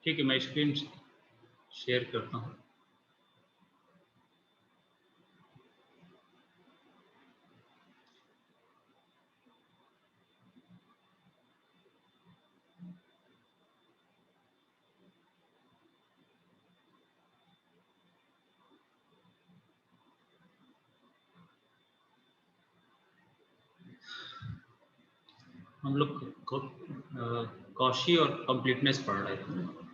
ठीक है, मैं स्क्रीन शेयर करता हूँ। हम लोग कॉशी और कंप्लीटनेस पढ़ रहे थे।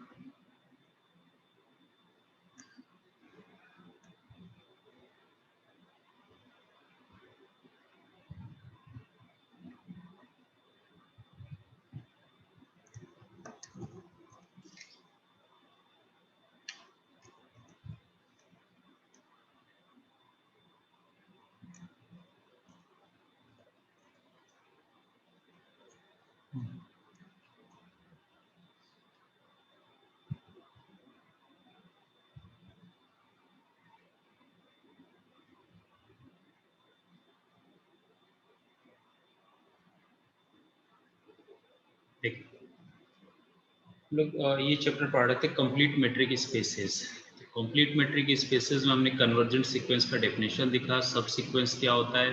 लोग ये चैप्टर पढ़ रहे थे complete metric spaces. Complete metric spaces में हमने कन्वर्जेंट सीक्वेंस का डेफिनेशन दिखा, सब सीक्वेंस क्या होता है,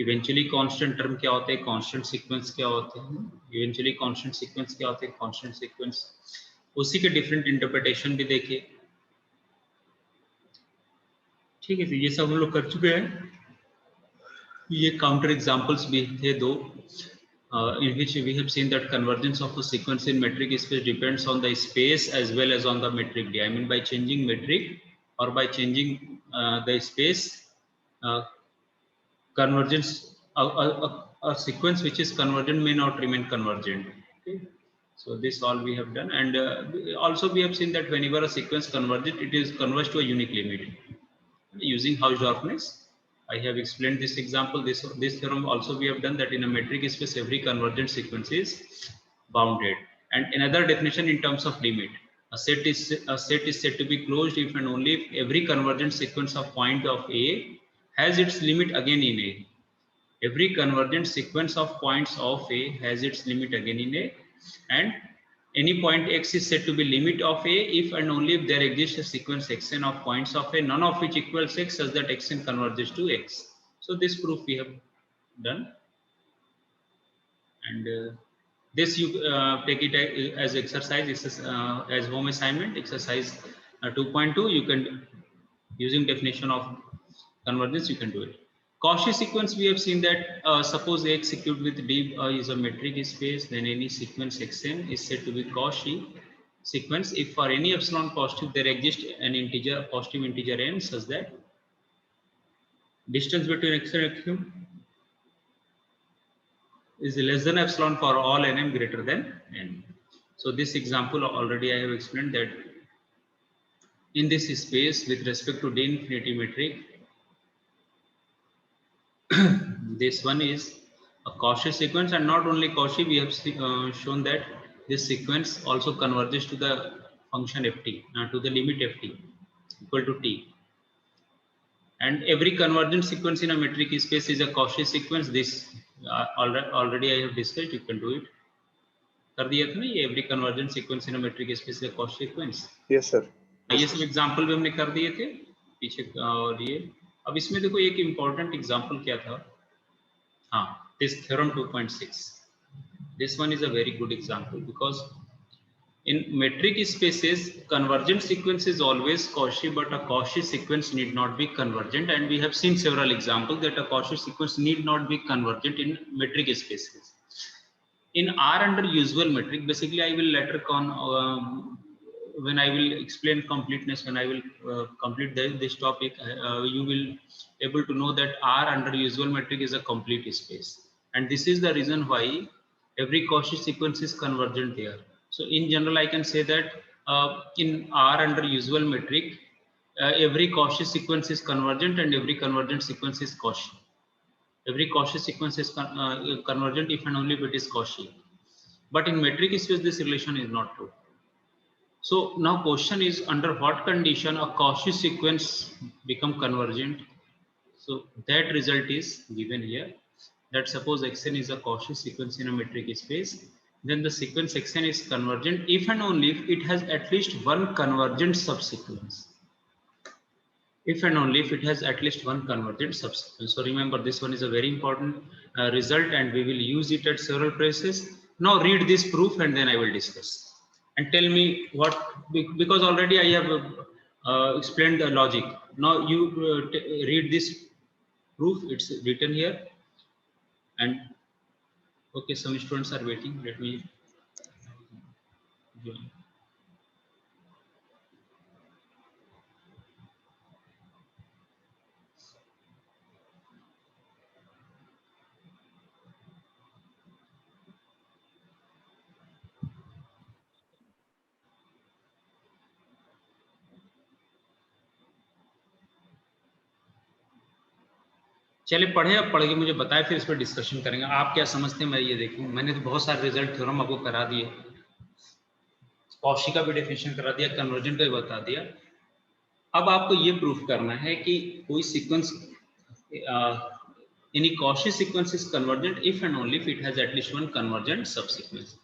इवेंचुअली कांस्टेंट टर्म क्या होते हैं, कांस्टेंट सीक्वेंस क्या होते हैं, इवेंचुअली कांस्टेंट सीक्वेंस क्या होते हैं, कांस्टेंट सीक्वेंस, उसी के डिफरेंट इंटरप्रिटेशन भी देखे। ठीक है, तो ये सब हम लोग कर चुके हैं। ये काउंटर एग्जांपल्स भी थे दो, in which we have seen that convergence of a sequence in metric space depends on the space as well as on the metric D. I mean, by changing metric or by changing the space, convergence, a sequence which is convergent may not remain convergent. Okay? So this all we have done, and also we have seen that whenever a sequence converges, it is converged to a unique limit using Hausdorff. I have explained this example. This theorem also we have done, that in a metric space every convergent sequence is bounded. And another definition in terms of limit, a set is said to be closed if and only if every convergent sequence of point of A has its limit again in A. Every convergent sequence of points of A has its limit again in A, and any point x is said to be limit of A if and only if there exists a sequence xn of points of A, none of which equals x, such that xn converges to x. So this proof we have done, and this you take it as exercise. This is as home assignment, exercise 2.2. You can, using definition of convergence, you can do it. Cauchy sequence, we have seen that suppose x secured with D is a metric space, then any sequence xn is said to be Cauchy sequence if for any epsilon positive there exists an integer, positive integer n, such that distance between x and x is less than epsilon for all nm greater than n. So this example already I have explained, that in this space with respect to D infinity metric, this one is a Cauchy sequence, and not only Cauchy, we have shown that this sequence also converges to the function ft, to the limit ft equal to t. And every convergent sequence in a metric space is a Cauchy sequence. This already I have discussed. You can do it. कर दिया था ना ये, every convergent sequence in a metric space is a Cauchy sequence. Yes sir. ये सब example भी हमने कर दिए थे पीछे। और ये अब इसमें देखो एक इम्पोर्टेंट एग्जाम्पल क्या था, हाँ, this theorem 2.6. This one is a very good example, because in metric spaces convergent sequence is always Cauchy, but a Cauchy sequence need not be convergent, and we have seen several examples that a Cauchy sequence need not be convergent in metric spaces. In R under usual metric, basically I will later when I will explain completeness, when I will complete this topic, you will able to know that R under usual metric is a complete space, and this is the reason why every Cauchy sequence is convergent there. So in general, I can say that in R under usual metric, every Cauchy sequence is convergent, and every convergent sequence is Cauchy. Every Cauchy sequence is convergent if and only if it is Cauchy. But in metric space, this relation is not true. So now question is, under what condition a Cauchy sequence become convergent? So that result is given here, that suppose xn is a Cauchy sequence in a metric space, then the sequence xn is convergent if and only if it has at least one convergent subsequence. If and only if it has at least one convergent subsequence. So remember, this one is a very important result, and we will use it at several places. Now read this proof and then I will discuss. And tell me what, because already I have explained the logic. Now you read this proof, it's written here. And okay, some students are waiting. Let me join. चलिए पढ़े, अब पढ़ के मुझे बताएं, फिर इस पर डिस्कशन करेंगे। आप क्या समझते हैं, मैं ये देखूं। मैंने तो बहुत सारे रिजल्ट थ्योरम आपको करा दिए, कॉशी का भी डेफिनेशन करा दिया, कन्वर्जन का भी बता दिया। अब आपको ये प्रूफ करना है कि कोई sequence, any Cauchy sequence is convergent if and only if it has at least one convergent subsequence.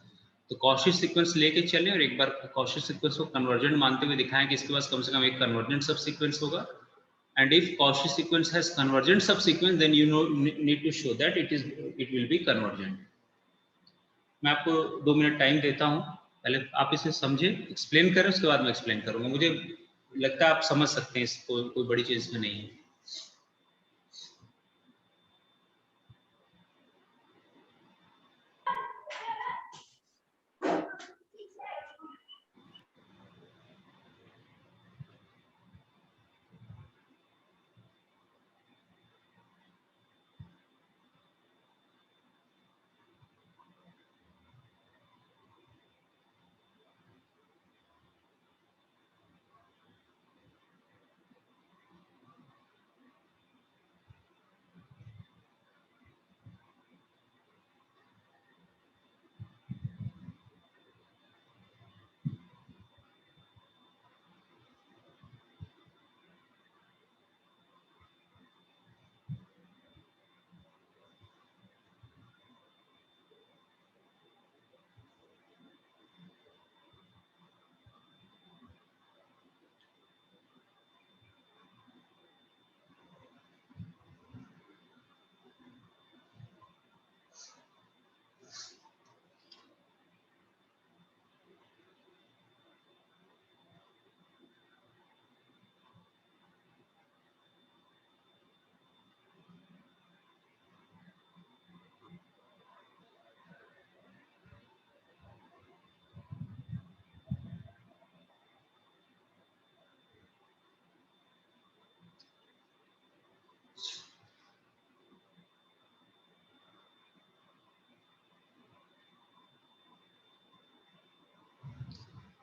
तो कॉशी सीक्वेंस लेके चलें और एक बार कॉशी सीक्वेंस को कन्वर्जेंट मानते हुए दिखाएं कि इसके पास कम से कम एक कन्वर्जेंट सबसीक्वेंस होगा। And if Cauchy sequence has convergent subsequence, then you need to show that it will be convergent. मैं आपको 2 मिनट टाइम देता हूँ, पहले आप इसे समझे, एक्सप्लेन करें, उसके बाद मैं एक्सप्लेन करूँगा। मुझे लगता है आप समझ सकते हैं इसको, कोई बड़ी चीज में नहीं है।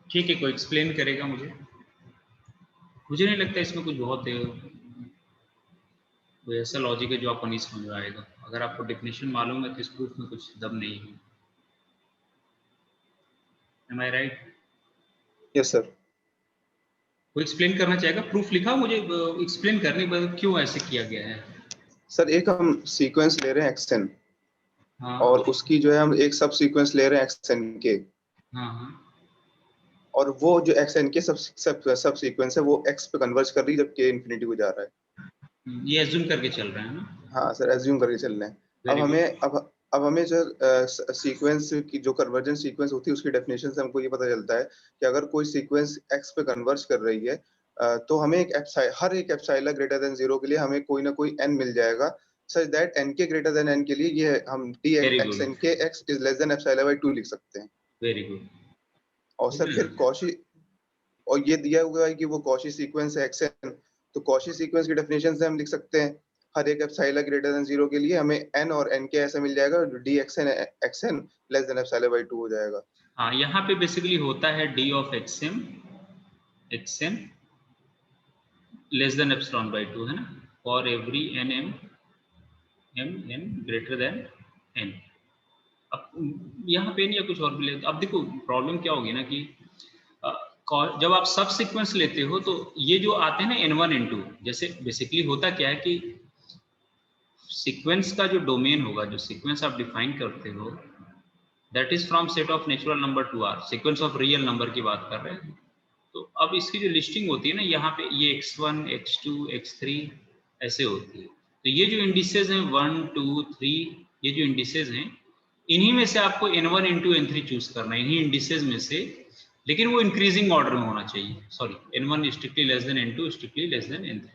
ठीक है, कोई एक्सप्लेन करेगा मुझे? मुझे नहीं लगता इसमें कुछ बहुत कोई ऐसा लॉजिक है जो आपको नहीं समझ में आएगा। अगर आपको डेफिनेशन मालूम है तो इस प्रूफ में कुछ दम नहीं है। Am I right? Yes sir. कोई एक्सप्लेन करना चाहेगा? प्रूफ लिखा, मुझे एक्सप्लेन करने के बाद क्यों ऐसे किया गया है। सर एक हम सीक्वेंस ले रहे हैं एक्सएन, हाँ, और उसकी जो है हम एक सब सीक्वेंस ले रहे हैं एक्सएन के। हाँ, हाँ। और वो जो एक्सएन के सब सीक्वेंस है वो एक्स पे कन्वर्ज कर रही है जबकि इन्फिनिटी को जा रहा है। ये एज्यूम करके चल रहे हैं ना? हाँ सर, एज्यूम करके चल रहे हैं। अब हमें जो सीक्वेंस की जो कन्वर्जेंट सीक्वेंस होती है उसकी डेफिनेशन से हमको ये पता चलता है कि अगर कोई सीक्वेंस एक्स पे कन्वर्ज कर रही है तो हमें हर एक एप्सिलॉन ग्रेटर देन 0 के लिए हमें कोई ना कोई n मिल जाएगा, सच दैट n के ग्रेटर देन n के लिए ये हम dxn के x इज लेस देन एप्सिलॉन/2 लिख सकते हैं। Very good. और सर फिर कॉशी, और ये दिया हुआ है कि वो कॉशी सीक्वेंस है xn, तो कॉशी सीक्वेंस की डेफिनेशन से हम लिख सकते हैं हर एक एप्सिलॉन ग्रेटर देन 0 के लिए हमें n और n के ऐसे मिल जाएगा, dxn xn लेस देन एप्सिलॉन/2 हो जाएगा। हाँ, यहाँ पे बेसिकली होता है d of xn less than epsilon है ना, for every n greater than n। अब यहाँ पे नहीं या कुछ और भी ले। अब देखो प्रॉब्लम क्या होगी ना कि जब आप सब सीक्वेंस लेते हो तो ये जो आते हैं ना n1 n2, जैसे बेसिकली होता क्या है कि सीक्वेंस का जो डोमेन होगा, जो सीक्वेंस आप डिफाइन करते हो, that is from set of natural number to R, sequence of real number की बात कर रहे हैं। तो अब इसकी जो लिस्टिंग होती है ना, यहाँ पे ये x1 x2 x3 ऐसे होती है। तो ये जो इंडिसेस हैं 1 2 3, ये जो इंडिसेस हैं, इन्हीं में से आपको n1 n2 n3 चूज करना है, इन्हीं इंडिसेस में से, लेकिन वो इंक्रीजिंग ऑर्डर में होना चाहिए। Sorry, n1 strictly less than n2 strictly less than n3,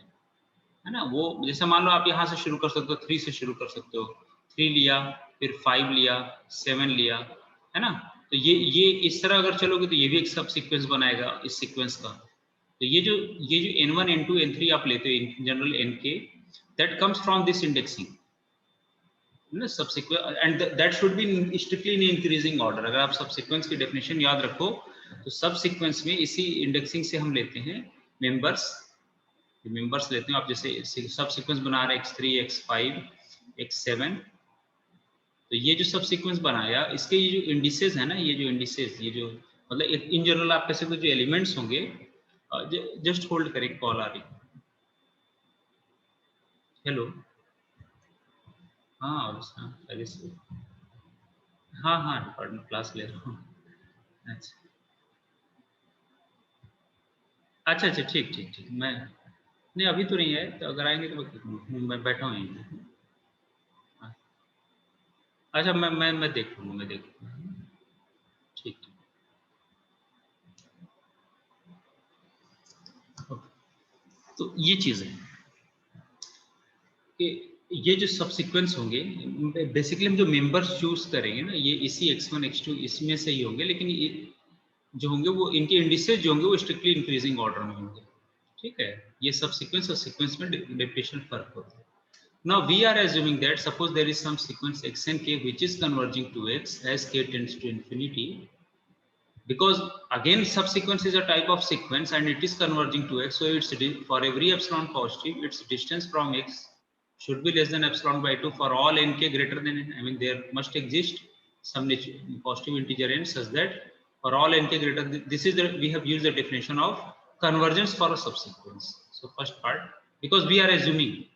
है ना। वो जैसे मान लो आप यहाँ से शुरू कर सकते हो, 3 से शुरू कर सकते हो, 3 लिया, फिर 5 लिया, 7 लिया, है ना। तो ये इस तरह अगर चलोगे तो ये भी एक सब सीक्वेंस बनाएगा इस सीक्वेंस का। तो ये जो n1 n2 n3 आप लेते हो in general nk, that comes from this indexing ना, सब sequence, and that should be strictly in increasing order. अगर आप सब सीक्वेंस की डेफिनेशन याद रखो तो सब सीक्वेंस में इसी इंडेक्सिंग से हम लेते हैं मेंबर्स लेते हैं आप। जैसे सब सीक्वेंस बना रहे x3 x5 x7, तो ये जो सब सीक्वेंस बनाया, इसके ये जो इंडिसेस है ना, ये जो इंडिसेस, ये जो मतलब इन जनरल आप कैसे जो एलिमेंट्स होंगे, जस्ट होल्ड करें, कॉल आ रही। हेलो, हाँ पहले से, हाँ हाँ डिपार्टमेंट क्लास ले रहा हूँ। अच्छा अच्छा अच्छा, ठीक ठीक ठीक, मैं नहीं अभी तो नहीं है, तो अगर आएंगे तो मैं बैठा हूँ यहीं। अच्छा मैं देख लूँगा, मैं देख लूँगा, ठीक ठीक। तो ये चीज़ है कि ये जो सब सीक्वेंस होंगे, बेसिकली हम जो मेंबर्स चूज करेंगे ना, ये इसी x1 x2 इसमें से ही होंगे, लेकिन ये जो होंगे वो इनके इंडिसेस जो होंगे वो स्ट्रिक्टली इंक्रीजिंग ऑर्डर में होंगे, ठीक है। ये सब सीक्वेंस और सीक्वेंस में डेफिनेशन फर्क होता है। Now we are assuming that suppose there is some sequence x and k which is converging to x as k tends to infinity, because again subsequence is a type of sequence and it is converging to x, so it's for every epsilon positive its distance from x should be less than epsilon by 2 for all nk greater than n. I mean there must exist some positive integer n such that for all nk greater than, this is the, we have used the definition of convergence for a subsequence. So first part, because we are assuming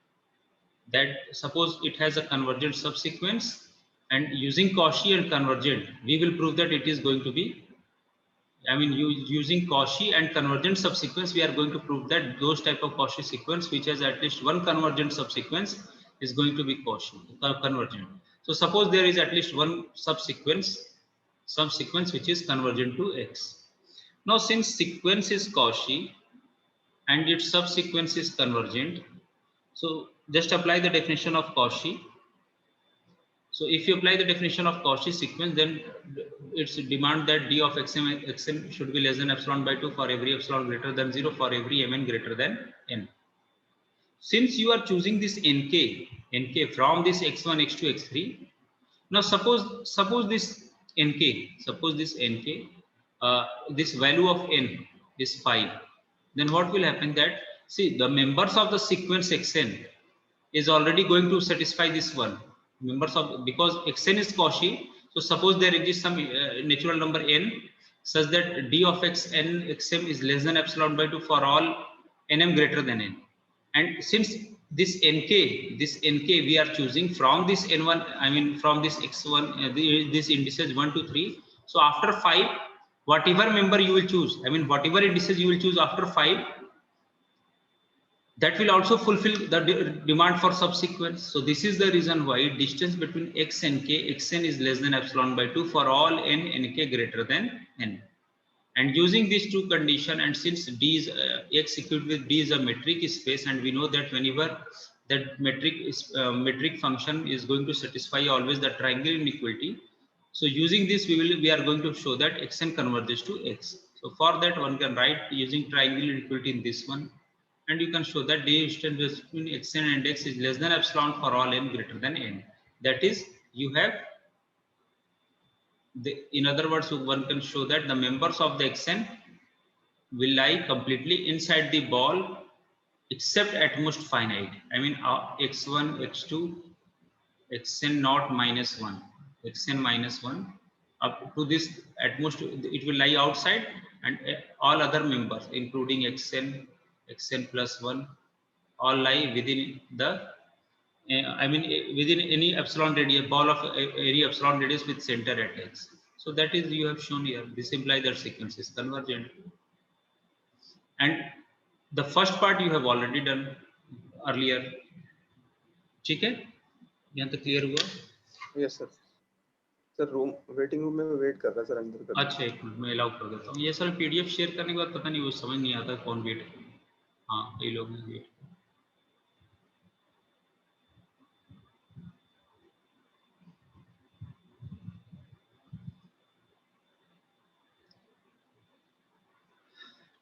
that suppose it has a convergent subsequence, and using Cauchy and convergent we will prove that it is going to be, I mean using Cauchy and convergent subsequence we are going to prove that those type of Cauchy sequence which has at least one convergent subsequence is going to be Cauchy convergent. So suppose there is at least one subsequence which is convergent to x. Now since sequence is Cauchy and its subsequence is convergent, so just apply the definition of Cauchy. So if you apply the definition of Cauchy sequence, then it's demand that d of xm should be less than epsilon by 2 for every epsilon greater than 0 for every mn greater than n. Since you are choosing this nk from this x1 x2 x3, now suppose this nk, this value of n is 5, then what will happen that, see, the members of the sequence xn is already going to satisfy this one members of, because xn is Cauchy. So suppose there exists some natural number n such that d of xn xm is less than epsilon by 2 for all nm greater than n, and since this nk we are choosing from this n1, I mean from this x1, this indices 1 to 3. So after 5, whatever member you will choose, I mean whatever indices you will choose after 5, that will also fulfill the demand for subsequence. So this is the reason why distance between x and k, xn is less than epsilon by 2 for all n nk greater than n. And using these two condition, and since d is x equal with d is a metric space, and we know that whenever that metric function is going to satisfy always the triangle inequality, so using this we are going to show that xn converges to x. So for that one can write using triangle inequality in this one, and you can show that distance between xn and x is less than epsilon for all n greater than n. That is, you have in other words, one can show that the members of the xn will lie completely inside the ball except at most finite. I mean x1, x2, xn naught minus 1, xn minus 1, up to this at most it will lie outside, and all other members including xn plus 1 all lie within the I mean within any epsilon radius, ball of area epsilon radius with center at x. So that is you have shown here. This implies that sequence is convergent. And the first part you have already done earlier. ठीक है, यहाँ तक clear हुआ? Yes sir. Sir room waiting room में wait कर रहा है sir अंदर कर. अच्छा एक मिनट मैं अलाउ कर देता हूँ. ये सर पीडीएफ शेयर करने के बाद पता नहीं वो समझ नहीं आता कौन वेट. हाँ कई लोग हैं वेट.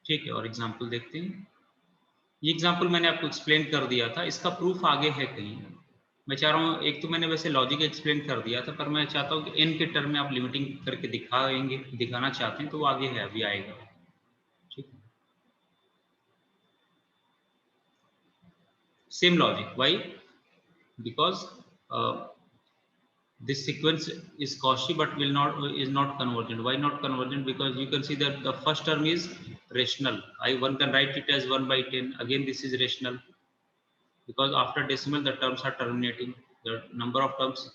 ठीक है और एग्जांपल देखते हैं. ये एग्जांपल मैंने आपको एक्सप्लेन कर दिया था, इसका प्रूफ आगे है कहीं. मैं चाह रहा हूँ एक तो मैंने वैसे लॉजिक एक्सप्लेन कर दिया था, पर मैं चाहता हूँ कि n के टर्म में आप लिमिटिंग करके दिखाना चाहते हैं तो वो आगे है, अभी आएगा. ठीक है. Same logic. Why? Because this sequence is Cauchy but is not convergent. Why not convergent? Because you can see that the first term is rational. One can write it as 1 by 10. Again this is rational because after decimal the terms are terminating. The number of terms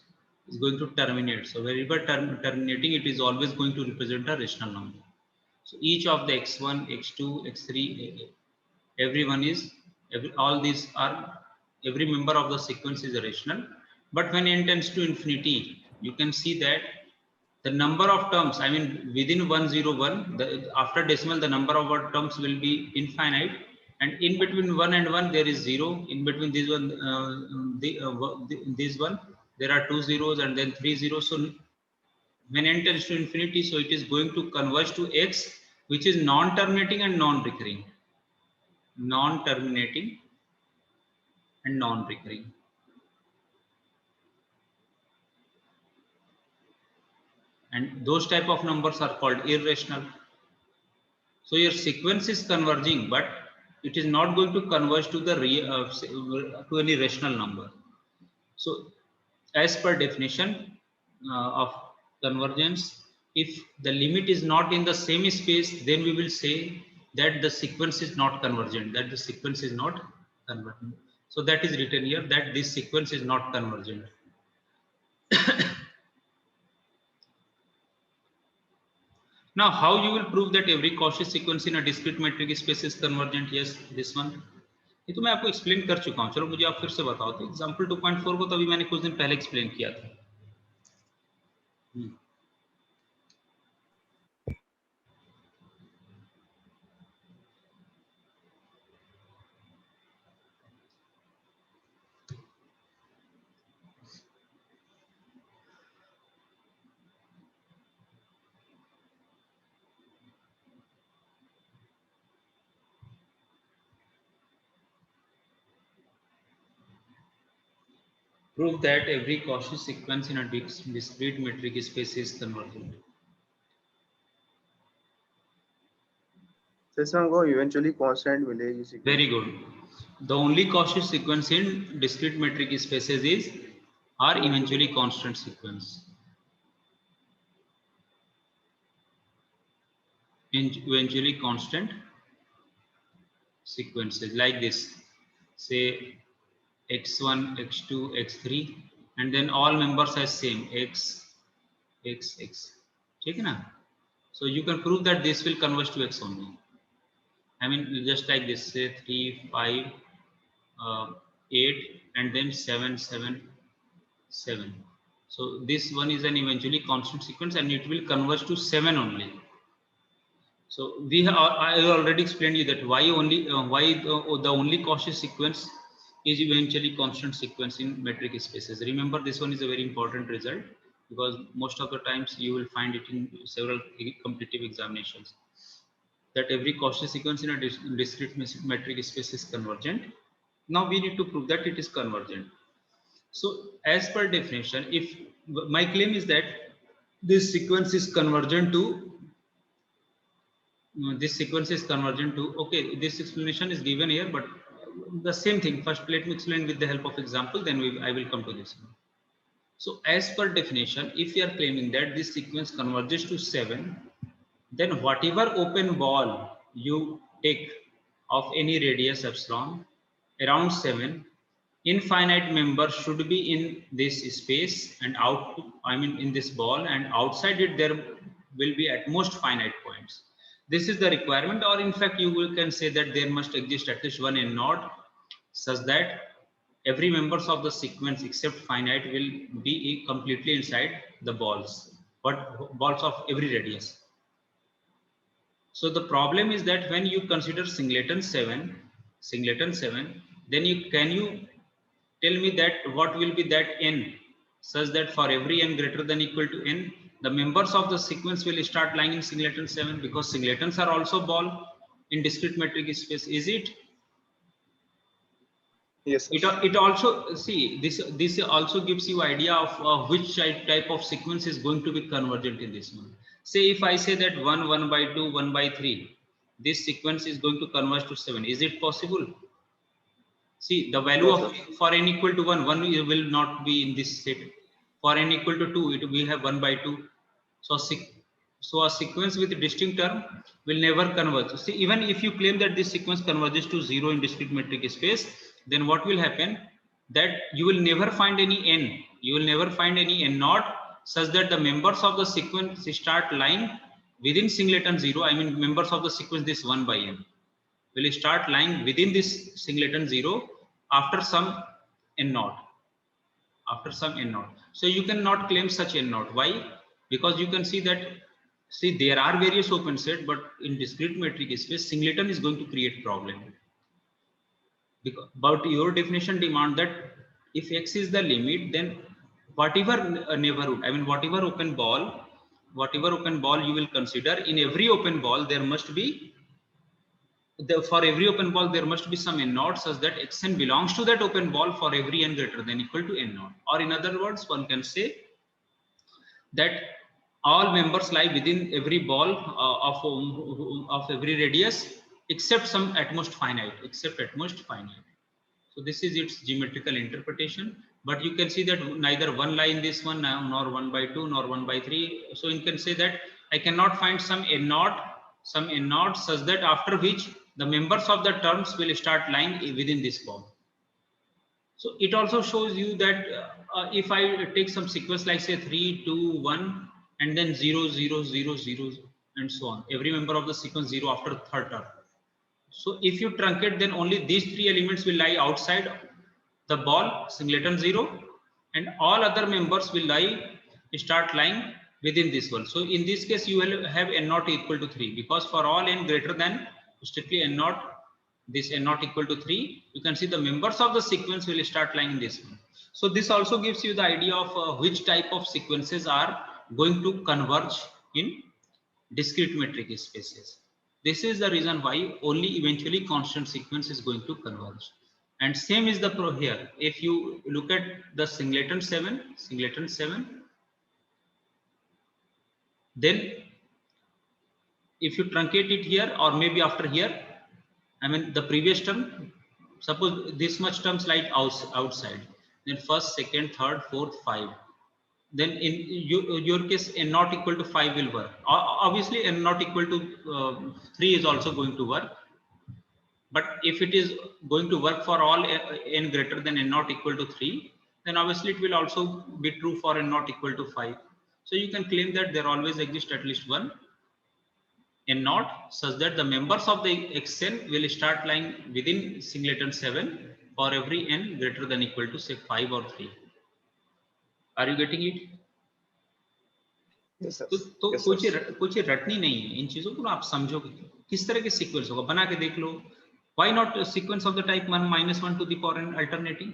is going to terminate. So wherever terminating, it is always going to represent a rational number. So each of the x1, x2, x3, all these are, every member of the sequence is rational. But when n tends to infinity, you can see that the number of terms, I mean within 101, after decimal the number of terms will be infinite, and in between 1 and 1 there is 0. In between this one, this one there are 2 zeros and then 3 zeros. So when n tends to infinity, so it is going to converge to x, which is non-terminating and non-recurring. Non-terminating and non-recurring. And those type of numbers are called irrational. So your sequence is converging, but it is not going to converge to the to any rational number. So as per definition of convergence, if the limit is not in the same space, then we will say that the sequence is not convergent, that the sequence is not convergent. So that is written here, that this sequence is not convergent. Now, how you will prove that every Cauchy sequence in a discrete metric space is convergent? Yes, this one. ये तो मैं आपको explain कर चुका हूँ. चलो मुझे आप फिर से बताओ. तो एग्जांपल 2.4 को तो अभी मैंने कुछ दिन पहले एक्सप्लेन किया था. Prove that every Cauchy sequence in a discrete metric space is convergent. So इसमें हमको eventually constant मिलेगी. Very good. The only Cauchy sequence in discrete metric spaces are eventually constant sequence. Eventually constant sequences like this. Say x1, x2, x3, and then all members are same x, x, x. ठीक है ना? So you can prove that this will converge to x only. I mean just like this, say 3, 5, 8, and then 7, 7, 7. So this one is an eventually constant sequence, and it will converge to 7 only. So I already explained you that why the only Cauchy sequence is eventually constant sequence in metric spaces. Remember, this one is a very important result because most of the times you will find it in several competitive examinations, that every Cauchy sequence in a discrete metric space is convergent. Now we need to prove that it is convergent. So as per definition, if my claim is that this sequence is convergent to okay, this explanation is given here, but the same thing. First let me explain with the help of example, then I will come to this one. So as per definition, if you are claiming that this sequence converges to 7, then whatever open ball you take of any radius epsilon around 7, infinite member should be in this space and out, I mean in this ball, and outside it there will be at most finite points. This is the requirement, or in fact you can say that there must exist at least one n naught such that every members of the sequence except finite will be completely inside the balls, but balls of every radius. So the problem is that when you consider singleton 7, then can you tell me that what will be that n such that for every n greater than equal to n, the members of the sequence will start lying in singleton 7, because singletons are also ball in discrete metric space, is it? Yes. It also, see, this also gives you idea of which type of sequence is going to be convergent in this one. Say if I say that 1, 1 by 2, 1 by 3, this sequence is going to converge to 7. Is it possible? See, the value of for n equal to 1 will not be in this set. For n equal to 2, it will have 1 by 2. So a sequence with distinct term will never converge. See, even if you claim that this sequence converges to 0 in discrete metric space, then what will happen? That you will never find any n. You will never find any n naught such that the members of the sequence start lying within singleton 0. I mean, members of the sequence this 1 by n will start lying within this singleton 0 after some n naught. After some n naught. So you cannot claim such n naught. Why? Because you can see that, see, there are various open set, but in discrete metric space, singleton is going to create problem. Because, but your definition demand that if x is the limit, then whatever neighborhood, I mean whatever open ball you will consider, in every open ball there must be, for every open ball there must be some n naught such that xn belongs to that open ball for every n greater than equal to n naught. Or in other words, one can say that all members lie within every ball of every radius except some at most finite, So this is its geometrical interpretation. But you can see that neither one lie in this one, nor 1 by 2, nor 1 by 3. So you can say that I cannot find some n naught such that after which the members of the terms will start lying within this ball. So it also shows you that if I take some sequence like say 3, 2, 1, and then 0, 0, 0, 0, and so on, every member of the sequence 0 after the third term. So if you truncate, then only these three elements will lie outside the ball, singleton 0, and all other members will start lying within this one. So in this case, you will have n naught equal to 3, because for all n greater than strictly n naught, this n naught equal to 3, you can see the members of the sequence will start lying in this one. So this also gives you the idea of which type of sequences are going to converge in discrete metric spaces. This is the reason why only eventually constant sequence is going to converge. And same is the pro here. If you look at the singleton 7, then if you truncate it here or maybe after here, I mean the previous term, suppose this much terms lie outside, then first, second, third, fourth, 5. Then in your case, n not equal to 5 will work. Obviously, n not equal to 3 is also going to work. But if it is going to work for all n greater than n not equal to 3, then obviously it will also be true for n not equal to 5. So you can claim that there always exists at least one n naught such that the members of the xn will start lying within singleton 7 for every n greater than equal to say 5 or 3. Are you getting it? Yes, sir. तो कुछ रटनी नहीं है, इन चीजों को आप समझो किस तरह के सीक्वेंस होगा, बना के देख लो. Why not a sequence of the type -1 to the power n alternating?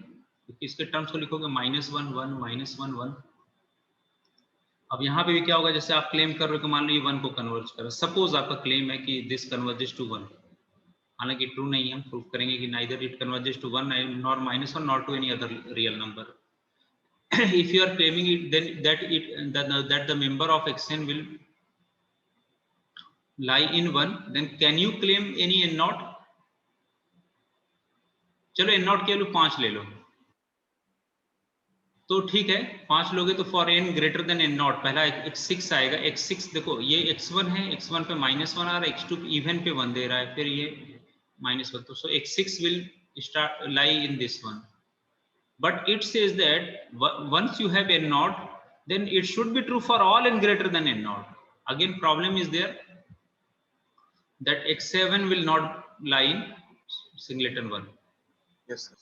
इसके टर्म्स को लिखोगे -1 1 -1 1. अब यहाँ पे भी क्या होगा, जैसे आप क्लेम कर रहे हो कि मान लो ये 1 को कन्वर्ज कर, सपोज आपका क्लेम है कि दिस कन्वर्जेस टू 1, हालांकि ट्रू नहीं है, हम प्रूव करेंगे कि neither it converges to 1 nor -1 nor to any other real number. If you are claiming it, then that the member of xn will lie in 1, then can you claim any n naught? चलो n naught के लो 5 ले लो, तो ठीक है 5 लोगे तो for n greater than n naught पहला x6 आएगा. x6 देखो ये x1 है, x1 पे -1 आ रहा है, x2 इवन पे 1 दे रहा है, फिर ये -1, तो सो x6 will start lie in this one. but it says that once you have n naught, then it should be true for all n greater than n naught. Again, problem is there that x7 will not lie in singleton 1. Yes, sir.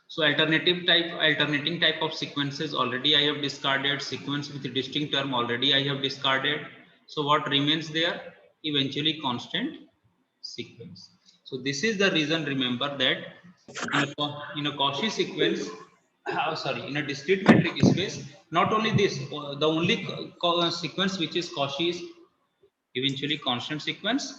So alternating type of sequences already I have discarded. Sequence with distinct term already I have discarded. So what remains there? Eventually constant sequence. So this is the reason, remember that in a Cauchy sequence, in a discrete metric space, not only this, the only sequence which is Cauchy is eventually constant sequence,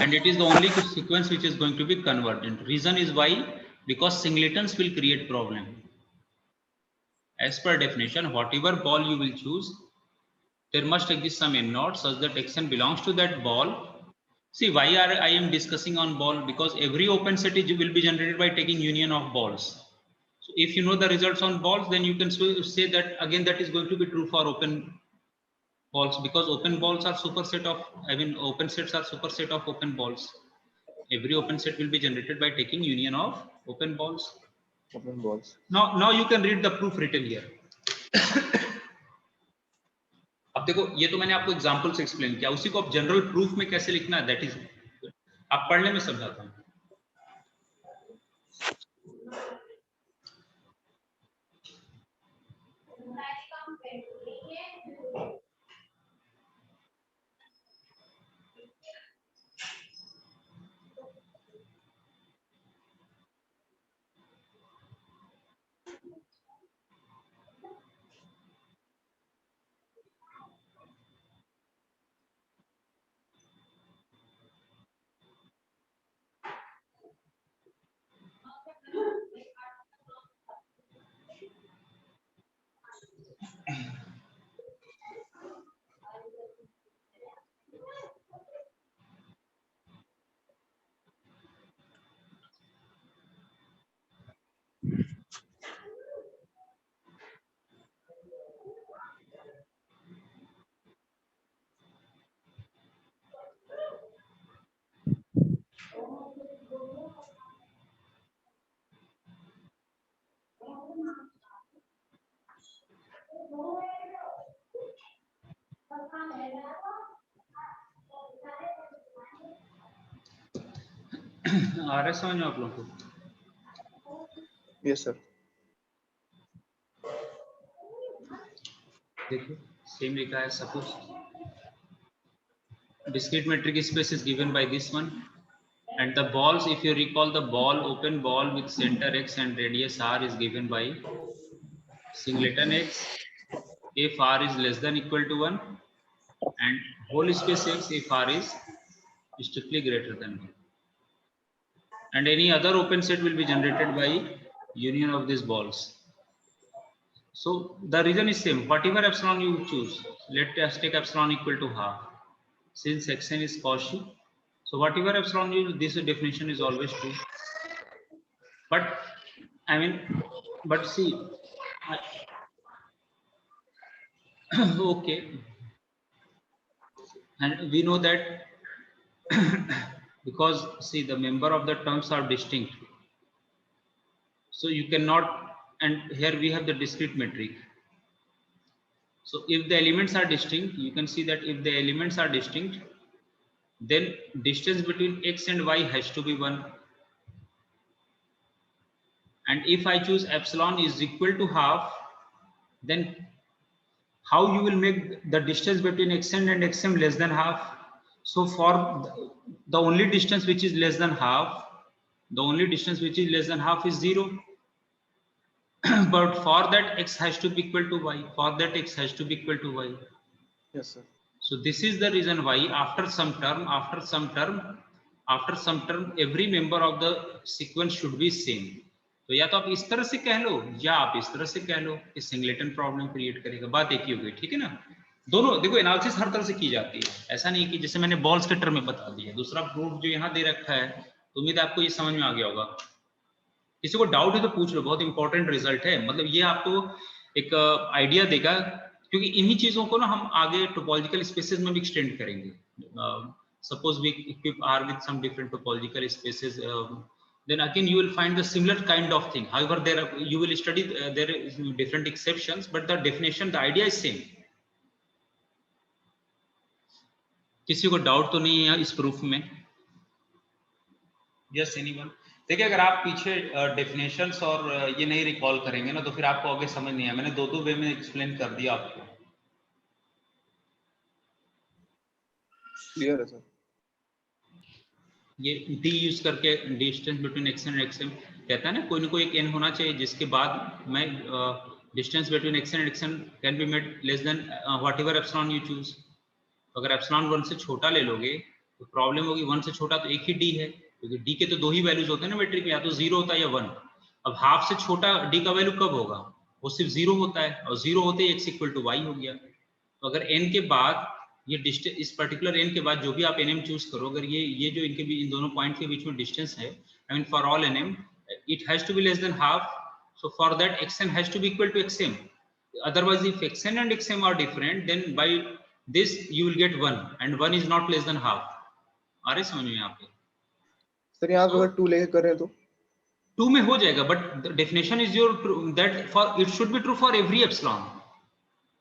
and it is the only sequence which is going to be convergent. Reason is why? Because singletons will create problem. As per definition, whatever ball you will choose, there must exist some n naught such that xn belongs to that ball. See, why I am discussing on ball? Because every open set will be generated by taking union of balls. So if you know the results on balls, then you can say that again that is going to be true for open balls, because open balls are superset of, open sets are superset of open balls. Every open set will be generated by taking union of open balls. Open balls. Now you can read the proof written here. अब देखो, ये तो मैंने आपको example से explain किया, उसी को आप जनरल प्रूफ में कैसे लिखना है, दैट इज आप पढ़ने में समझाता हूं. आ रहा है समझ में आप लोगों को? Yes sir. देखिए सेम लिखा है. Suppose discrete metric space is given by this one, and the balls, if you recall, the ball, open ball with center x and radius r is given by singleton x if r is less than equal to 1, and whole space x if r is strictly greater than 1, and any other open set will be generated by union of these balls. So the reason is same, whatever epsilon you choose, let us take epsilon equal to half, since xn is Cauchy, so whatever epsilon you, this definition is always true. But but see, okay, and we know that because see, the member of the terms are distinct, so you cannot, and here we have the discrete metric. So if the elements are distinct, you can see that if the elements are distinct, then distance between x and y has to be 1. And if I choose epsilon is equal to half, then how you will make the distance between xn and xm less than half? So for the only distance which is less than half, is 0. But for that x has to be equal to y. Yes sir. So this is the reason why after some term, every member of the sequence should be same. तो या तो आप इस तरह से कह लो या आप इस तरह से कह लो कि सिंगलेटन प्रॉब्लम क्रिएट करेगा, बात एक ही हो गई. ठीक है ना? दोनों देखो, एनालिसिस हर तरह से की जाती है, ऐसा नहीं कि जैसे मैंने बॉल्स के टर्म में बता दिया. दूसरा प्रूफ जो यहाँ दे रखा है, तो उम्मीद है आपको ये समझ में आ गया होगा. किसी को डाउट है तो पूछ लो, बहुत इंपॉर्टेंट रिजल्ट है. मतलब ये आपको एक आइडिया देगा, क्योंकि इन्हीं चीजों को ना हम आगे टोपोलॉजिकल स्पेसेस में भी एक्सटेंड करेंगे. Suppose we equip R with some different topological spaces then again you will find the similar kind of thing. However, you will study there is different exceptions, but the definition, the idea is same. किसी को doubt तो नहीं है इस proof में? Yes anyone? देखिए, अगर आप पीछे डेफिनेशंस और ये नहीं रिकॉल करेंगे ना, तो फिर आपको आगे समझ नहीं आया। मैंने दो वे में एक्सप्लेन कर दिया आपको। क्लियर है सर? ये डी यूज करके, distance between x and XM कहता है ना, कोई ना कोई एक एन होना चाहिए जिसके बाद मैं distance between x and XM can be made less then whatever epsilon you choose. अगर एप्सिलॉन 1 से छोटा ले लोगे तो प्रॉब्लम होगी। 1 से छोटा तो एक ही डी है, क्योंकि डी के तो दो ही वैल्यूज होते हैं ना मेट्रिक में, या तो 0 होता है या 1। अब हाफ से छोटा डी का वैल्यू कब होगा? वो सिर्फ 0 होता है, और 0 होते ही x इक्वल टू y हो गया। तो अगर n के बाद ये डिस्टेंस, इस पर्टिकुलर n के बाद जो भी आप nm चूज करो, अगर ये जो इनके बीच, इन दोनों पॉइंट के बीच में डिस्टेंस है, I mean for all nm it has to be less than half, so for that xn has to be equal to xm। Otherwise if xn and xm are different, then by this you will get 1 and 1 is not less than half। आ रहे समझ में यहाँ पे? Sir यहाँ पे अगर 2 लेके करें तो 2 में हो जाएगा, but the definition is your that for it should be true for every epsilon.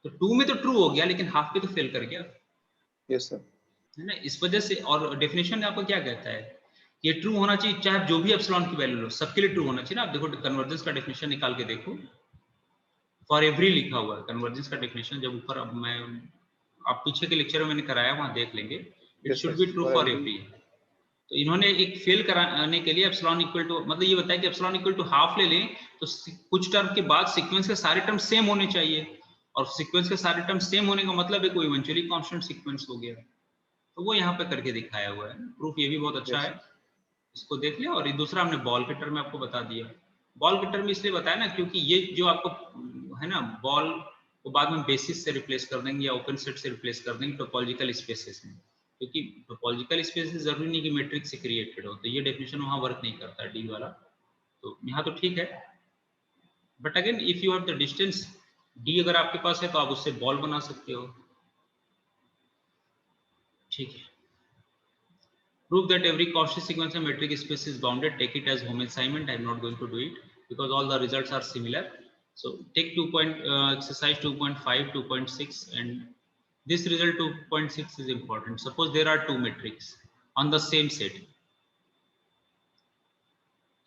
तो 2 में तो ट्रू हो गया, लेकिन हाफ पे तो फेल कर गया। यस सर, है ना, इस वजह से। और डेफिनेशन आपको क्या कहता है? ये ट्रू होना चाहिए, चाहे जो भी एप्सिलॉन की वैल्यू लो, सबके लिए ट्रू होना चाहिए ना। आप देखो कन्वर्जेंस का डेफिनेशन निकाल के देखो, फॉर एवरी लिखा हुआ है कन्वर्जेंस का डेफिनेशन। जब ऊपर, अब मैं, आप पीछे के लेक्चर में मैंने कराया, वहां देख लेंगे। It should be true for every. तो इन्होंने एक फेल कराने के लिए एप्सिलॉन इक्वल टू, मतलब ये बताया कि एप्सिलॉन इक्वल टू हाफ ले लें तो कुछ टर्म के बाद सीक्वेंस के सारे टर्म सेम होने चाहिए, और सीक्वेंस के सारे टर्म सेम होने का मतलब है कोई इवेंचुअली कांस्टेंट सीक्वेंस हो गया। तो वो यहाँ पे करके दिखाया हुआ है। प्रूफ ये भी बहुत अच्छा है, इसको देख लिया। और ये दूसरा हमने बॉल के टर्म में आपको बता दिया। बॉल के टर्म में इसलिए बताया ना, क्योंकि ये जो आपको है ना, बॉल को बाद में बेसिस से रिप्लेस कर देंगे या ओपन सेट से रिप्लेस कर देंगे टोपोलॉजिकल स्पेसेस में, क्योंकि टोपोलॉजिकल स्पेसेस जरूरी नहीं कि मैट्रिक्स से क्रिएटेड हो। तो ये डेफिनेशन वहां वर्क नहीं करता डी वाला। तो यहाँ तो ठीक है, but again if you have the distance D अगर आपके पास है तो आप उससे बॉल बना सकते हो। ठीक है। Prove that every Cauchy sequence of metric space is bounded. Take it as home assignment. I am not going to do it because all the results are similar. So take exercise 2.5, 2.6, and this result 2.6 is important. Suppose there are two metrics on the same set,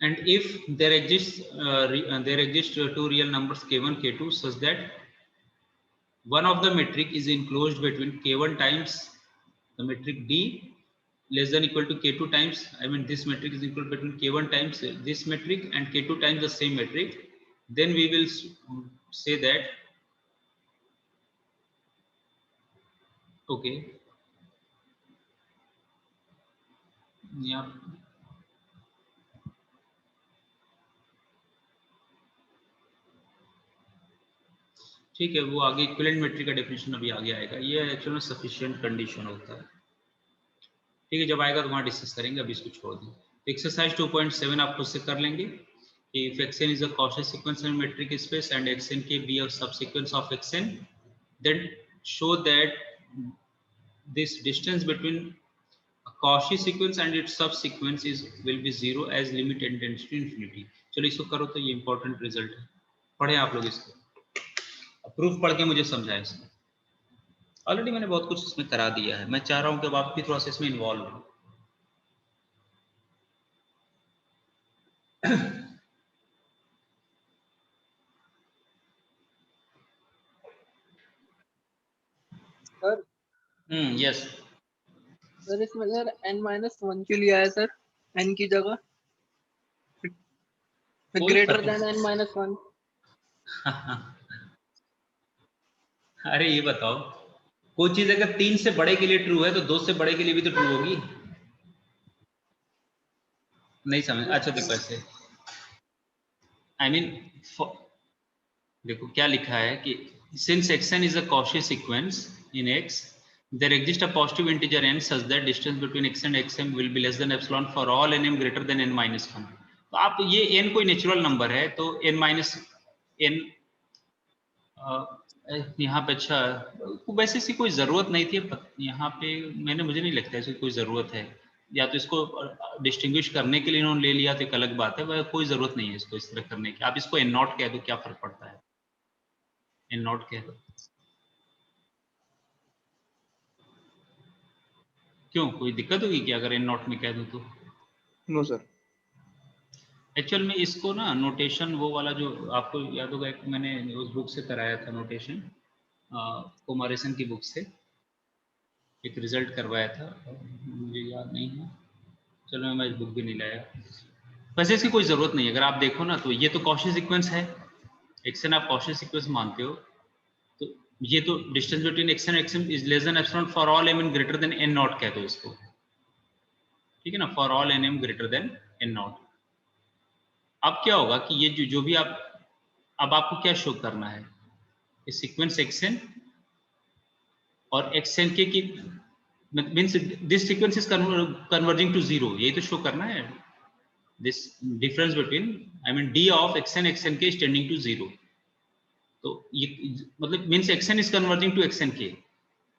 and if there exist two real numbers k1, k2, such that one of the metric is enclosed between k1 times the metric d less than equal to k2 times, I mean this metric is equal between k1 times this metric and k2 times the same metric, then we will say that okay, yeah, ठीक है। वो आगे equivalent metric का definition अभी आगे आएगा। ये actual में सफिशिएंट कंडीशन होता है। ठीक है, जब आएगा तो वहां डिस्कस करेंगे, अभी इसको छोड़ दें। एक्सरसाइज 2.7 आप खुद से कर लेंगे कि if xn is a Cauchy sequence in metric space and xn can be a subsequence of xn, then show that this distance between a Cauchy sequence and its subsequence will be 0 as limit tends to infinity। चलो इसको करो, तो ये important result है। पढ़े आप लोग इसको, प्रूफ पढ़ के मुझे समझाएं। इसमें ऑलरेडी मैंने बहुत कुछ इसमें करा दिया है, मैं चाह रहा हूं कि आप भी थोड़ा सा इसमें इन्वॉल्व हो। सर यस सर, इसमें सर n-1 क्यों लिया है सर, n की जगह ग्रेटर देन n-1? अरे ये बताओ, कोई चीज अगर 3 से बड़े के लिए ट्रू है तो 2 से बड़े के लिए भी तो ट्रू होगी। नहीं समझ? अच्छा देखो ऐसे, आई मीन देखो क्या लिखा है कि since xn is a Cauchy sequence in x, there exists a positive integer n such that distance between x and xm will be less than epsilon for all nm greater than n-1। तो आप ये n कोई natural number है तो n-n यहाँ पे, अच्छा वैसे सी कोई जरूरत नहीं थी यहाँ पे, मुझे नहीं लगता है इसकी कोई जरूरत है। या तो इसको डिस्टिंग्विश करने के लिए इन्होंने ले लिया तो एक अलग बात है, वह कोई जरूरत नहीं है इसको इस तरह करने की। आप इसको एन नॉट कह दो, क्या फर्क पड़ता है, एन नॉट कह दो। क्यों, कोई दिक्कत होगी क्या अगर एन नॉट में कह दूं तो? No sir. एक्चुअल में इसको ना नोटेशन वो वाला जो आपको याद होगा, एक मैंने उस बुक से कराया था नोटेशन, कुमारेसन की बुक से एक रिजल्ट करवाया था, मुझे याद नहीं है, चलो मैं इस बुक भी नहीं लाया। वैसे इसकी कोई जरूरत नहीं है, अगर आप देखो ना तो ये तो कॉशी सीक्वेंस है, एक्सन आप कॉशी सीक्वेंस मानते हो, तो ये तो distance between x n x n is less than epsilon for all m n greater than n naught कह दो इसको, ठीक है ना, for all n m greater than n naught. अब क्या होगा कि ये जो भी आप, अब आपको क्या शो करना है, इस सीक्वेंस एक्सन और एक्सन के की means this sequence is converging to zero, यही तो शो करना है, this difference between I mean d of x n x n k is tending to zero. तो ये मतलब means x n is converging to x n k,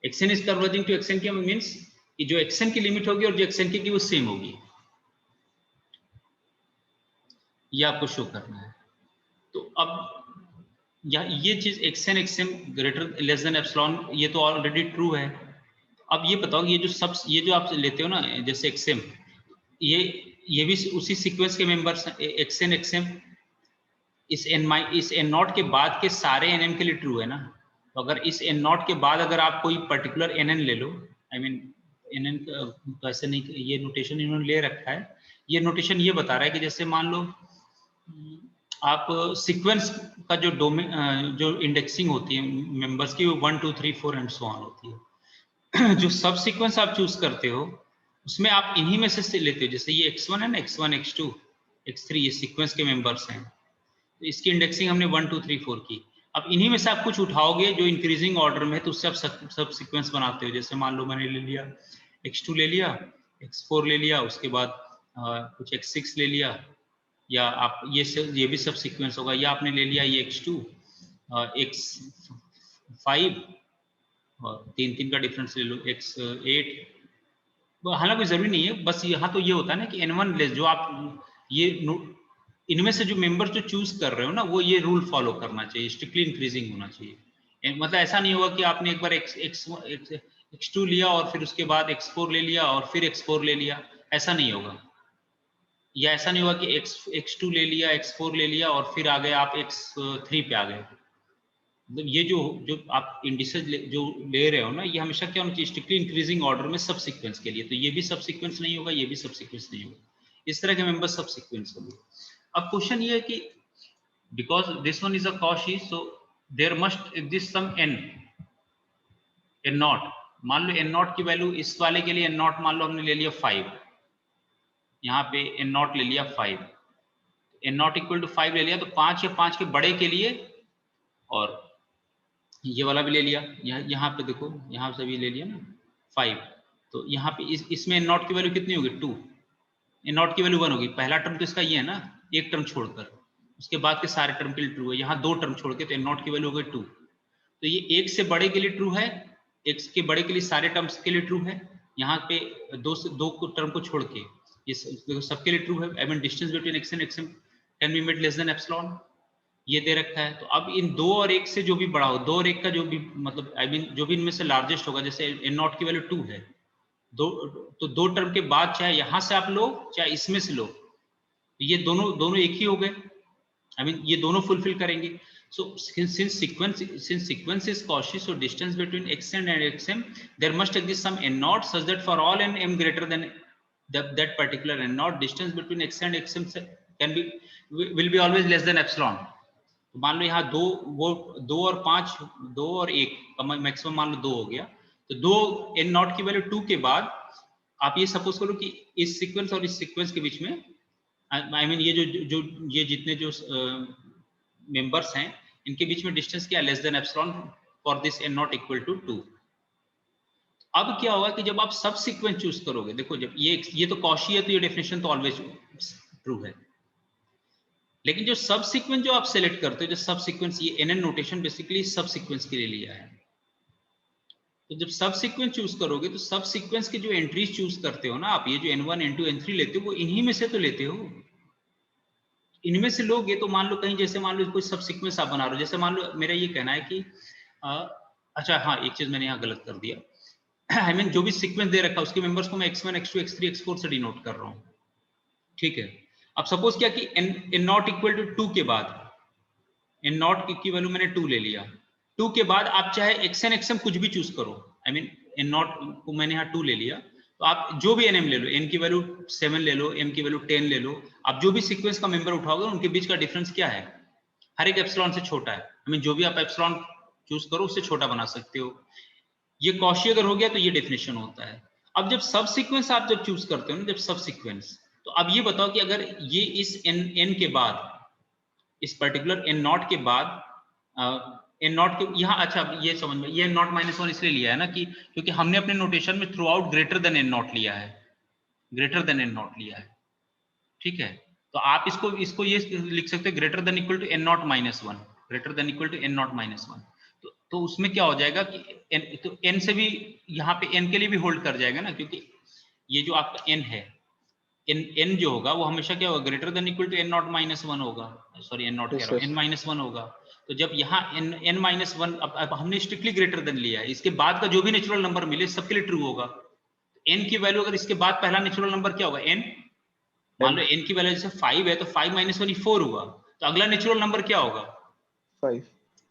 x n is converging to x n k means कि जो action की लिमिट होगी और जो एक्सन की वो सेम होगी, ये आपको शो करना है। तो अब या ये चीज action action greater less than epsilon, ये तो ऑलरेडी ट्रू है। अब ये बताओ ये जो सब ये जो आप लेते हो ना जैसे एक्सएम, ये भी उसी सीक्वेंस के मेंबर्स हैं, एक्सएन एक्सएम इस एन नॉट के बाद के सारे एन एम के लिए ट्रू है ना। तो अगर इस एन नॉट के बाद अगर आप कोई पर्टिकुलर एन एन ले लो, आई मीन एन एन तो ऐसे नहीं, ये नोटेशन इन्होंने ले रखा है, ये नोटेशन ये बता रहा है कि जैसे मान लो आप सीक्वेंस का जो डोमेन जो इंडेक्सिंग होती है मेंबर्स की वो 1 2 3 4 एंड सो ऑन होती है। जो सब सीक्वेंस आप चूज करते हो उसमें आप इन्हीं में से लेते हो, जैसे ये x1 है ना, x1 x2 x3 ये सीक्वेंस के मेंबर्स हैं, तो इसकी इंडेक्सिंग हमने 1 2 3 4 की। अब इन्हीं में से आप कुछ उठाओगे जो इंक्रीजिंग ऑर्डर में है, तो उससे आप सब सीक्वेंस बनाते हो। जैसे मान लो मैंने ले लिया x2 ले लिया, x4 ले लिया, उसके बाद कुछ x6 ले लिया, या आप ये भी सब सीक्वेंस होगा, या आपने ले लिया ये x2 x5 और 3 3 का डिफरेंस ले लो x8। हालांकि जरूरी नहीं है, बस यहाँ तो ये होता है ना कि n1 लेस जो आप ये इनमें से जो मेंबर जो चूज कर रहे हो ना, वो ये रूल फॉलो करना चाहिए, स्ट्रिक्टली इंक्रीजिंग होना चाहिए। मतलब ऐसा नहीं होगा कि आपने एक बार x2 लिया और फिर उसके बाद x4 ले लिया और फिर x4 ले लिया, ऐसा नहीं होगा। या ऐसा नहीं होगा कि x2 ले लिया, x4 ले लिया और फिर आ गए आप x3 पे आ गए। मतलब ये जो आप इंडिसेस जो ले रहे हो ना, ये हमेशा क्या होना चाहिए, स्ट्रिक्टली इंक्रीजिंग ऑर्डर में सब सीक्वेंस के लिए। तो ये भी सब सीक्वेंस नहीं होगा, ये भी सब सीक्वेंस नहीं होगा, इस तरह के मेंबर सब सीक्वेंस होंगे। अब क्वेश्चन ये है कि because this one is a Cauchy, so there must exist some n naught. मान लो एन नॉट की वैल्यू इस वाले के लिए एन नॉट मान लो हमने ले लिया 5, यहाँ पे एन नॉट ले लिया 5, एन नॉट इक्वल टू 5 ले लिया, तो 5 या 5 के बड़े के लिए, और ये वाला भी ले लिया, यहाँ पे देखो यहाँ से भी ले लिया ना 5, तो यहाँ पे इसमें एन नॉट की वैल्यू कितनी होगी 2, एन नॉट की वैल्यू 1 होगी। पहला टर्म तो इसका ये है ना, एक टर्म छोड़कर, उसके बाद के सारे टर्म के लिए ट्रू है, यहाँ 2 टर्म छोड़ के, तो एन नॉट की वैल्यू हो गई 2। तो ये 1 से बड़े के लिए ट्रू है, 1 के बड़े के लिए सारे टर्म्स के लिए ट्रू है, यहाँ पे 2 टर्म को छोड़ के ये सबके लिए ट्रू है। I mean distance between x and XM can be made less than epsilon, ये दे रखा है। तो अब इन 2 और 1 से जो भी बड़ा हो, 2 और 1 का जो भी मतलब आई मीन जो भी इनमें से लार्जेस्ट होगा, जैसे एन नॉट की वैल्यू 2 है, तो 2 टर्म के बाद चाहे यहां से आप लो चाहे इसमें से लो, ये दोनों एक ही हो गए, आई मीन ये दोनों फुलफिल करेंगे। So since sequence is Cauchy, so distance between xn and xm there must exist some n naught such that for all n m greater than that particular n naught, distance between x and xm can be will be always less than epsilon। तो मान लो यहाँ 2 और 5, 2 और 1 maximum मान लो 2 हो गया, तो 2 n not की वैल्यू 2 के बाद आप ये सपोज करो कि इस सीक्वेंस और इस सीक्वेंस के बीच में आई मीन ये जो ये जितने जो मेंबर्स हैं इनके बीच में डिस्टेंस क्या, less than epsilon for this n naught equal to 2। अब क्या होगा कि जब आप सब सीक्वेंस चूज करोगे, देखो जब ये तो कॉशी है तो ये डेफिनेशन तो ऑलवेज ट्रू है, लेकिन जो सब सीक्वेंस जो आप सेलेक्ट करते हो, जो सब सीक्वेंस, ये एनएन नोटेशन बेसिकली सब सीक्वेंस के लिए लिया है। तो जब सब सीक्वेंस चूज करोगे तो सब सीक्वेंस के जो एंट्रीज चूज करते हो ना आप, ये जो n1 n2 n3 लेते हो वो इन्हीं में से तो लेते हो। इनमें से लोगे तो मान लो कहीं, जैसे मान लो कोई सब सीक्वेंस आप बना रहे हो, जैसे मान लो मेरा ये कहना है कि अच्छा हाँ एक चीज मैंने यहाँ गलत कर दिया। आई मीन जो भी सीक्वेंस दे रखा है उसके मेंबर्स को मैं x1 x2 x3 x4 से डिनोट कर रहा हूँ, ठीक है। अब सपोज क्या कि n नॉट इक्वल टू 2 के बाद n नॉट की वैल्यू मैंने 2 ले लिया, 2 के बाद आप चाहे xn xm कुछ भी चूज करो, आई मीन n नॉट को मैंने यहाँ 2 ले लिया, तो आप जो भी nm ले लो, n की वैल्यू 7 ले लो, m की वैल्यू 10 ले लो, आप जो भी सीक्वेंस का मेंबर उठाओगे उनके बीच का डिफरेंस क्या है, हर एक एप्सिलॉन से छोटा है। आई मीन जो भी आप एप्सिलॉन चूज करो उससे छोटा बना सकते हो। ये कॉशी अगर हो गया तो ये डेफिनेशन होता है। अब जब सब सीक्वेंस आप जब चूज करते हो ना, जब सब सीक्वेंस, तो अब ये बताओ कि अगर ये इस n के बाद, इस पर्टिकुलर n नॉट के बाद n नॉट के यहाँ, अच्छा ये समझ में, ये n नॉट -1 इसलिए लिया है ना कि क्योंकि हमने अपने नोटेशन में through out greater than n not लिया है, ग्रेटर देन n नॉट लिया है, ठीक है। तो आप इसको ये लिख सकते हैं greater than equal to n naught -1, greater than equal to n naught -1। तो उसमें क्या हो जाएगा कि n, तो n से भी यहाँ पे n के लिए भी होल्ड कर जाएगा ना, क्योंकि ये जो आपका n है, n जो होगा वो हमेशा क्या होगा, greater than equal to n naught -1 होगा, सॉरी n नॉट कह रहा हूँ, n -1 होगा। तो जब यहाँ n -1, अब हमने स्ट्रिक्टली ग्रेटर देन लिया है, इसके बाद का जो भी नेचुरल नंबर मिले सबके लिए ट्रू होगा। n की वैल्यू अगर इसके बाद पहला नेचुरल नंबर क्या होगा, n, मान लो n की वैल्यू जैसे 5 है तो 5 - 1 4 हुआ, तो अगला नेचुरल नंबर क्या होगा,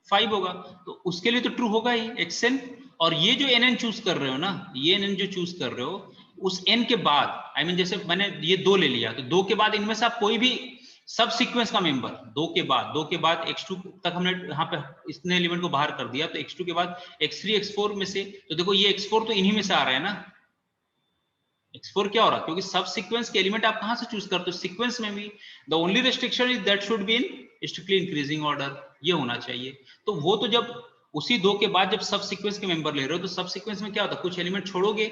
5 होगा, तो उसके लिए तो ट्रू होगा ही xn। और ये जो nn चूज कर रहे हो ना, ये nn जो चूज कर रहे हो उस n के बाद, आई मीन जैसे मैंने ये 2 ले लिया, तो 2 के बाद इनमें से आप कोई भी सब सीक्वेंस का मेंबर 2 के बाद x2 तक हमने यहाँ पे इतने एलिमेंट को बाहर कर दिया, तो x2 के बाद x3 x4 में से, तो देखो ये x4 तो इन्हीं में से आ रहा है ना, x4 क्या हो रहा है, क्योंकि सब सीक्वेंस के एलिमेंट आप कहां से चूज करते हो, सीक्वेंस में भी। The only restriction is that should be in strictly increasing order, ये होना चाहिए। तो वो तो जब उसी 2 के बाद जब सब सीक्वेंस के मेंबर ले रहे हो, तो सब सीक्वेंस में क्या होता है, कुछ एलिमेंट छोड़ोगे,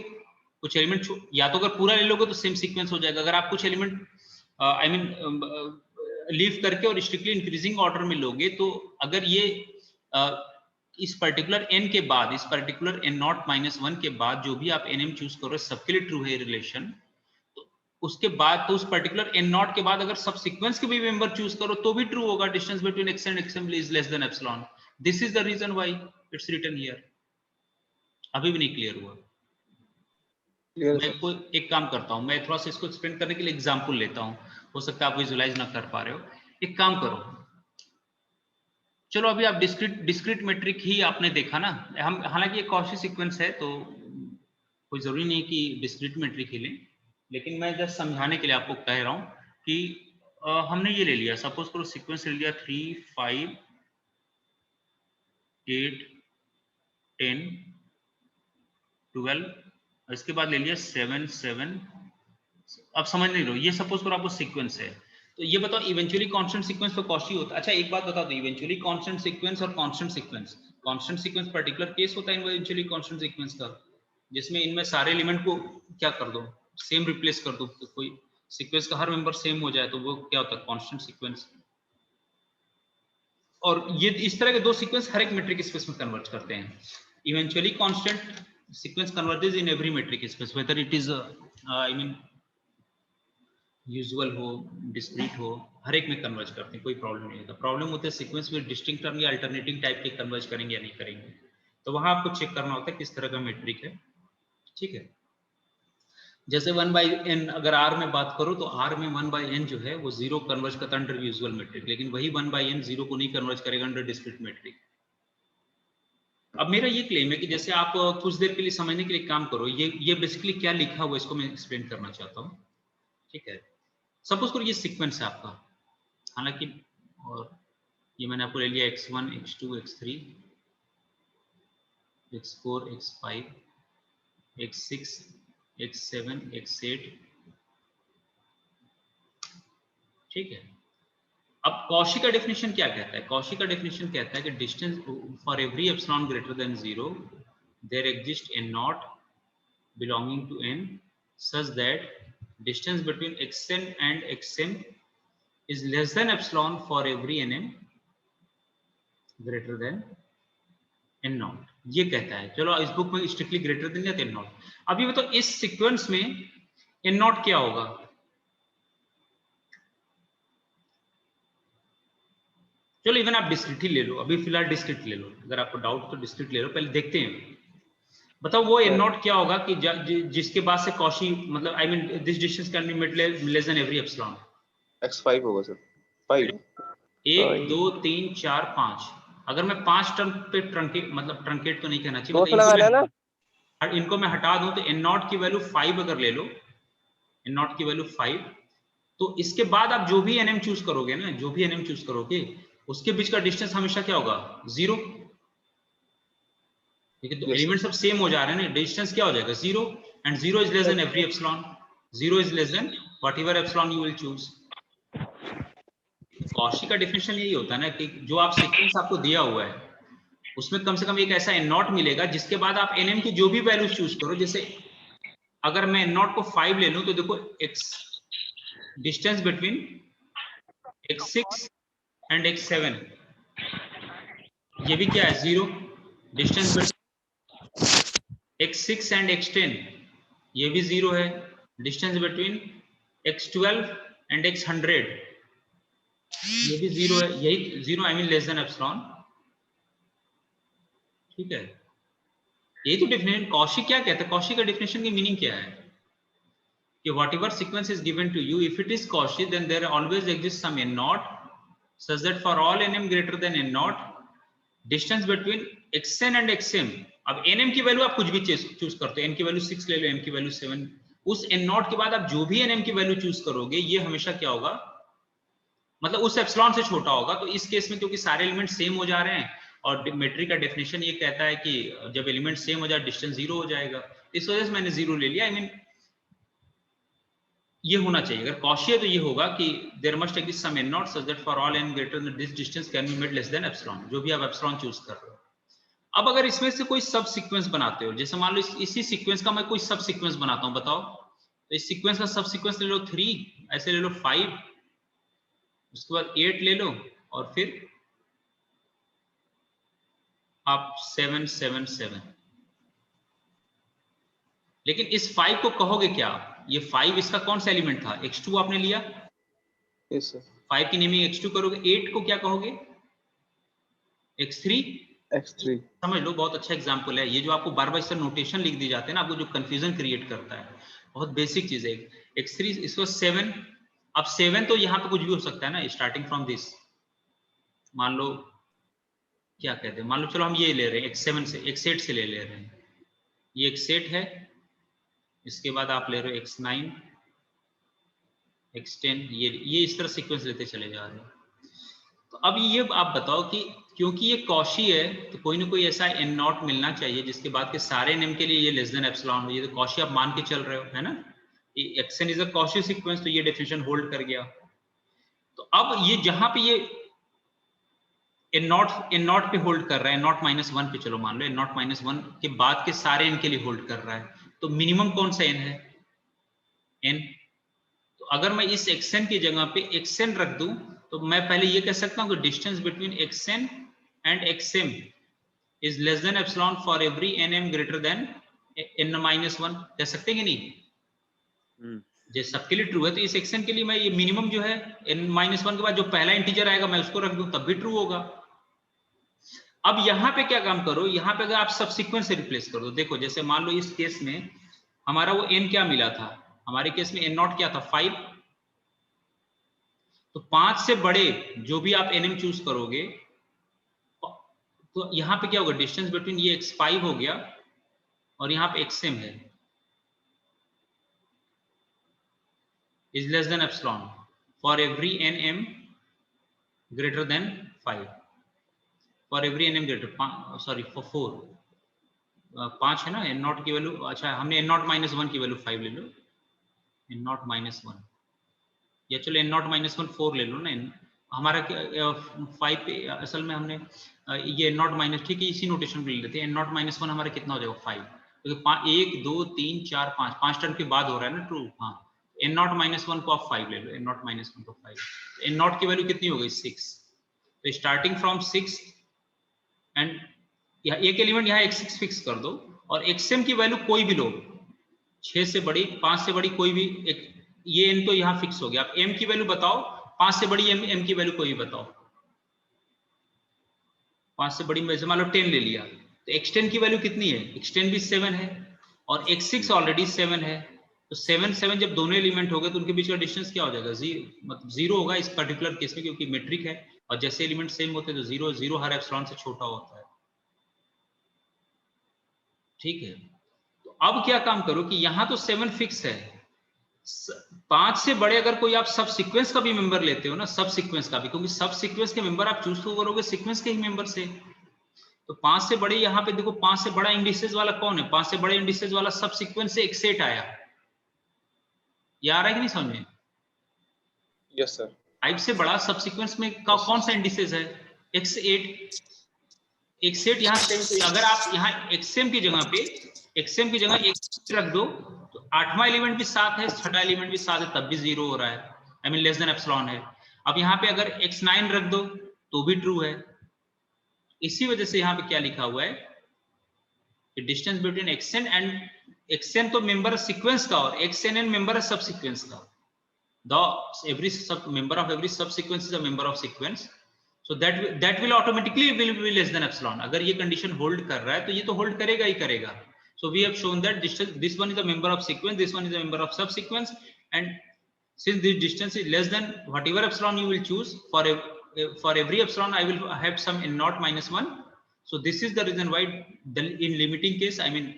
कुछ एलिमेंट या तो अगर पूरा ले लोगे तो सेम सीक्वेंस हो जाएगा, अगर आप कुछ एलिमेंट आई मीन लीव करके और स्ट्रिक्टली इंक्रीजिंग ऑर्डर में लोगे, तो अगर ये इस पर्टिकुलर n के बाद, इस पर्टिकुलर n नॉट -1 के बाद जो भी आप nm चूज करो सबके लिए ट्रू है रिलेशन, तो उसके बाद तो उस पर्टिकुलर n नॉट के बाद अगर सब सीक्वेंस के भी मेंबर चूज करो तो भी ट्रू होगा, distance between x and xm is less than epsilon. This is the reason why it's written here. अभी भी नहीं क्लियर हुआ? मैं कोई एक काम करता हूं, मैं थोड़ा सा इसको एक्सप्लेन करने के लिए एग्जांपल लेता हूं, हो सकता है आप विजुलाइज ना कर पा रहे हो। एक काम करो, चलो अभी आप डिस्क्रीट मेट्रिक ही आपने देखा ना, हम हालांकि ये कॉची सीक्वेंस है तो कोई जरूरी नहीं कि डिस्क्रीट मेट्रिक ही लें, लेकिन मैं जस्ट समझाने के लिए आपको कह रहा हूं कि हमने ये ले लिया, सपोज करो सीक्वेंस ले लिया 3 5 8 10 12, इसके बाद ले लिया 7 7। अब समझ नहीं लो, ये सपोज करो आपको सीक्वेंस है, तो ये बताओ इवेंचुअली कांस्टेंट सीक्वेंस तो कॉची होता है। अच्छा एक बात बता दो, इवेंचुअली कांस्टेंट सीक्वेंस और कांस्टेंट सीक्वेंस पर्टिकुलर केस होता है इवेंचुअली कांस्टेंट सीक्वेंस का, जिसमें इनमें सारे एलिमेंट को क्या कर दो, सेम रिप्लेस कर दो, तो कोई सीक्वेंस का हर मेंबर सेम हो जाए तो वो क्या होता है, कांस्टेंट सीक्वेंस। और ये इस तरह के दो सीक्वेंस हर एक मेट्रिक स्पेस में कन्वर्ट करते हैं। Eventually constant sequence converges in every metric space, whether it is I mean usual हो, डिस्क्रीट हो, हर एक में कन्वर्ज करते हैं, कोई प्रॉब्लम नहीं होता। प्रॉब्लम होता है सीक्वेंस में डिस्टिंक्ट टर्म या अल्टरनेटिंग टाइप के कन्वर्ज करेंगे या नहीं करेंगे, तो वहां आपको चेक करना होता है किस तरह का मेट्रिक है, ठीक है। जैसे 1/n अगर r में बात करो तो r में 1/n जो है वो 0 कन्वर्ज करता है अंडर यूजुअल मेट्रिक, लेकिन वही 1/n 0 को नहीं कन्वर्ज करेगा अंडर डिस्क्रीट मेट्रिक। अब मेरा ये क्लेम है कि जैसे आप कुछ देर के लिए समझने के लिए काम करो, ये बेसिकली क्या लिखा हुआ है इसको मैं एक्सप्लेन करना चाहता हूँ, ठीक है। सपोज करो ये सीक्वेंस है आपका, हालांकि, और ये मैंने आपको ले लिया x1 x2 x3 x4 x5 x6 x7 x8, ठीक है। अब कॉशी का डेफिनेशन क्या कहता है, कॉशी का डेफिनेशन कहता है कि distance for every epsilon greater than 0 there exist n naught belonging to n such that distance between xn and xm is less than epsilon for every nm greater than n naught ये कहता है। चलो इस book में strictly greater than या n naught. अब ये बताओ इस सीक्वेंस में एन नॉट क्या होगा? चलो इवन आप डिस्क्रीट ही ले लो, अभी फिलहाल डिस्क्रीट ले लो, अगर आपको डाउट तो डिस्क्रीट ले लो, पहले देखते हैं। बताओ वो एन नॉट क्या होगा कि जिसके बाद से कॉशी मतलब I mean this distance can be made less then every epsilon. x5 होगा सर, 5। 1 2 3 4 5। अगर मैं 5 टर्म पे ट्रंकेट मतलब ट्रंकेट तो नहीं कहना चाहिए, 200 लगाना है ना, इनको मैं हटा दूं तो एन नॉट की वैल्यू 5 अगर ले लो, एन नॉट की वैल्यू 5, तो इसके बाद आप जो भी एनएम चूज करोगे ना, जो भी एनएम चूज करोगे उसके बीच का डिस्टेंस हमेशा क्या होगा? 0। ठीक है, तो एलिमेंट सब सेम हो जा रहे हैं ना, डिस्टेंस क्या हो जाएगा? 0, and 0 is less then every epsilon, 0 is less then whatever epsilon you will choose. Cauchy का डेफिनेशन यही होता है ना कि जो आप सीक्वेंस आपको दिया हुआ है उसमें कम से कम एक ऐसा एन नॉट मिलेगा जिसके बाद आप एनएम की जो भी वैल्यूज चूज करो, जैसे अगर मैं एन नॉट को 5 ले लूं तो देखो x distance between x6 and x7 ये भी क्या है? 0। Distance between x6 and x10 ये भी 0 है। Distance between x12 and x100 ये भी 0 है। यही 0 I mean less than epsilon. ठीक है, यही तो डेफिनेशन कॉशी क्या कहता है? कॉशी का डेफिनेशन की मीनिंग क्या है कि whatever sequence is given to you, if it is Cauchy, then there always exists some n naught such that for all nm greater than n naught, distance between xn and xm, अब nm की value आप कुछ भी choose करते हो, n की value 6 ले लो, m की वैल्यू 7, उस n नॉट के बाद आप जो भी nm की वैल्यू चूज करोगे ये हमेशा क्या होगा? मतलब उस एप्सिलॉन से छोटा होगा। तो इस केस में क्योंकि सारे एलिमेंट सेम हो जा रहे हैं और मेट्रिक का डेफिनेशन ये कहता है कि जब एलिमेंट सेम हो जाए डिस्टेंस 0 हो जाएगा, इस वजह से मैंने 0 ले लिया। आई मीन ये होना चाहिए, अगर कॉशी है तो ये होगा कि there must exist some n naught such that for all n greater than this distance can be made less than epsilon, जो भी आप एप्सिलॉन चूज कर रहे हो। अब अगर इसमें से कोई सब सीक्वेंस बनाते हो, जैसे मान लो इसी सीक्वेंस का मैं कोई सब सीक्वेंस बनाता हूं, बताओ तो इस सीक्वेंस का सब सीक्वेंस ले लो 3, ऐसे ले लो 5, उसके बाद 8 ले लो और फिर आप 7 7 7। लेकिन इस 5 को कहोगे क्या? ये 5 इसका कौन सा एलिमेंट था? x2 आपने लिया, यस सर। 5 की नेमिंग x2 करोगे। 8 को क्या कहोगे? x3। समझ लो, बहुत अच्छा एग्जांपल है ये, जो आपको बार बार इस नोटेशन लिख दी जाते हैं ना, आपको जो कंफ्यूजन क्रिएट करता है, बहुत बेसिक चीज है। x3 इसको 7, अब 7 तो यहाँ पे कुछ भी हो सकता है ना, स्टार्टिंग फ्रॉम दिस, मान लो क्या कहते हैं, मान लो चलो हम ये ले रहे हैं x7 से, x8 से ले रहे हैं, ये x8 है, इसके बाद आप ले रहे हो x9 x10, ये इस तरह सीक्वेंस लेते चले जा रहे हैं। तो अब ये आप बताओ कि क्योंकि ये कॉशी है तो कोई ना कोई ऐसा एन नॉट मिलना चाहिए जिसके बाद के सारे एनएम के लिए ये लेस देन एप्सिलॉन हो। ये तो कॉशी आप मान के चल रहे हो, है ना, action is a Cauchy sequence, तो ये डेफिनेशन होल्ड कर गया। तो अब ये जहां पे ये एन नॉट पे होल्ड कर रहा है, एन नॉट -1 पे, चलो मान लो एन नॉट -1 के बाद के सारे एन के लिए होल्ड कर रहा है, तो मिनिमम कौन सा एन है? एन। तो अगर मैं इस xn की जगह पे xn रख दूं तो मैं पहले ये कह सकता हूं कि distance between xn and xm is less than epsilon for every nm greater than n-1, कह सकते हैं कि नहीं? जैसे सबके लिए ट्रू है तो इस xn के लिए मैं ये मिनिमम जो है n-1 के बाद जो पहला इंटीजर आएगा मैं उसको रख दूं तब भी ट्रू होगा। अब यहाँ पे क्या काम करो, यहाँ पे अगर आप सब सीक्वेंस से रिप्लेस कर दो, देखो जैसे मान लो इस केस में हमारा वो n क्या मिला था, हमारे केस में n0 क्या था? 5। तो 5 से बड़े जो भी आप nm चूज करोगे तो यहाँ पे क्या होगा? डिस्टेंस बिटवीन ये x5 हो गया और यहाँ पे xm है, is less than epsilon for every nm greater than 5, for every nm greater, sorry for 4, 5 है ना n0 की वैल्यू। अच्छा हमने n0-1 की वैल्यू 5 ले लो, n0-1 या चलो n0-1 4 ले लो ना, हमारा 5 पे असल में हमने ये n0- ठीक है, इसी नोटेशन को ले लेते हैं। n0-1 हमारा कितना हो जाएगा? 5, क्योंकि 1 2 3 4 5 टर्म के बाद हो रहा है ना ट्रू। हाँ, n0-1 को आप 5 ले लो, n0-1 को 5, n0 की वैल्यू कितनी हो गई? 6। तो स्टार्टिंग फ्रॉम 6 एंड एक एलिमेंट यहाँ x6 फिक्स कर दो और xm की वैल्यू कोई भी लो, 6 से बड़ी 5 से बड़ी कोई भी एक, ये n तो यहाँ फिक्स हो गया। आप m की वैल्यू बताओ, 5 से बड़ी m की वैल्यू कोई भी बताओ। 5 से बड़ी में से मान लो 10 ले लिया, तो x10 की वैल्यू कितनी है? x10 भी 7 है और x6 ऑलरेडी 7 है, तो 7 7 जब दोनों एलिमेंट हो गए तो उनके बीच का डिस्टेंस क्या हो जाएगा? मतलब 0 होगा इस पर्टिकुलर केस में, क्योंकि मेट्रिक है और जैसे एलिमेंट सेम होते हैं तो 0 0 हर एप्सिलॉन से छोटा होता है। ठीक है, तो अब क्या काम करो कि यहां तो 7 फिक्स है, 5 से बड़े अगर कोई आप सब सीक्वेंस का भी मेंबर लेते हो ना, सब सीक्वेंस का भी, क्योंकि सब सीक्वेंस के मेंबर आप चूज तो करोगे सीक्वेंस के ही मेंबर से, तो 5 से बड़े यहाँ पे देखो 5 से बड़ा इंडिसेस वाला कौन है? 5 से बड़े इंडिसेस वाला सब सीक्वेंस से एक सेट आया, ये आ रहा है कि नहीं समझ में? Yes sir. 5 से बड़ा सब सीक्वेंस में कौन सा इंडिसेस है? x8, एक सेट यहाँ सेम, तो अगर आप यहाँ xm की जगह पे xm की जगह एक रख दो तो 8वां एलिमेंट भी 7 है, 6वां एलिमेंट भी 7 है, तब भी 0 हो रहा है, I mean less than epsilon है। अब यहाँ पे अगर x9 रख दो तो भी ट्रू है। इसी वजह से यहाँ पे क्या लिखा हुआ है कि distance between xn and xn तो मेंबर सीक्वेंस का और xnn मेंबर है सब सीक्वेंस का। The every sub member of every subsequence is a member of sequence, so that will automatically will be less than epsilon। अगर ये condition hold कर रहा है तो ये तो होल्ड करेगा ही करेगा। So we have shown that this one is a member of sequence, this one is a member of subsequence, and since this distance is less than whatever epsilon you will choose, for every epsilon I will have some n naught minus 1, so this is the reason why in limiting case, I mean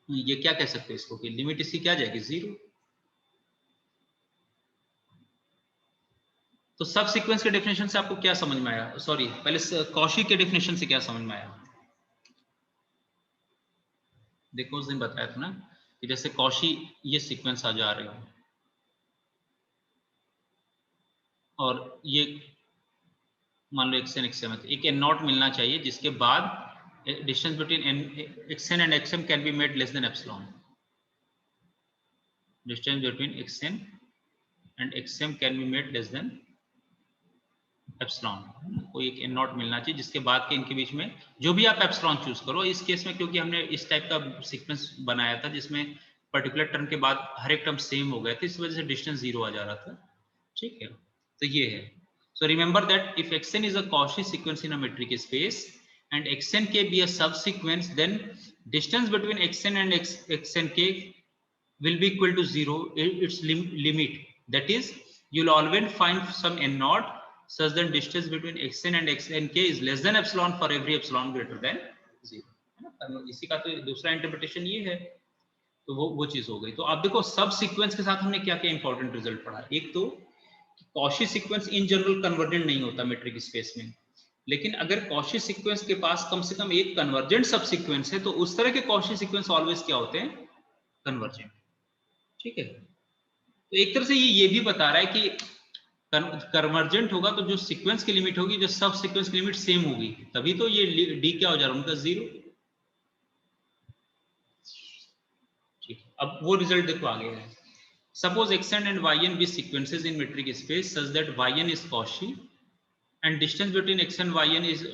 ये क्या कह सकते हैं इसको कि limit इसकी क्या जाएगी? 0। तो सब सीक्वेंस के डेफिनेशन से आपको क्या समझ में आया? सॉरी, पहले कॉशी के डेफिनेशन से क्या समझ में आया? देखो उस दिन बताया था ना कि जैसे कॉशी ये सीक्वेंस आ जा रहे हो और ये मान लो xn xm है, तो एक n नॉट मिलना चाहिए जिसके बाद distance between xn and xm can be made less than epsilon. Distance between xn and xm can be made less than epsilon, कोई एक n नॉट मिलना चाहिए जिसके बाद के इनके बीच में जो भी आप एप्सिलॉन चूज करो। इस केस में क्योंकि हमने इस टाइप का सीक्वेंस बनाया था जिसमें पर्टिकुलर टर्म के बाद हर एक टर्म सेम हो गए थे, इस वजह से डिस्टेंस 0 आ जा रहा था। ठीक है, तो ये है। So remember that if xn is a Cauchy sequence in a metric space and xn k be a subsequence, then distance between xn and xn k will be equal to 0, its limit, that is you will always find some n naught such that distance between xn and xnk is less than epsilon for every epsilon greater than 0, है ना? इसी का तो दूसरा interpretation ये है। तो वो चीज हो गई। तो आप देखो सब सीक्वेंस के साथ हमने क्या क्या इंपॉर्टेंट रिजल्ट पढ़ा। एक तो Cauchy sequence in general convergent नहीं होता मेट्रिक स्पेस में, लेकिन अगर कॉची सीक्वेंस के पास कम से कम एक कन्वर्जेंट सब सीक्वेंस है तो उस तरह के कॉची सीक्वेंस ऑलवेज क्या होते हैं? कन्वर्जेंट। ठीक है, तो एक तरह से ये भी बता रहा है कि कन्वर्जेंट होगा तो जो सीक्वेंस की लिमिट होगी, जो सब सीक्वेंस की लिमिट सेम होगी, तभी तो ये डी क्या हो जा रहा है उनका? 0। ठीक है, अब वो रिजल्ट देखो आगे है। Suppose xn and yn be sequences in metric space such that yn is Cauchy and distance between x and yn is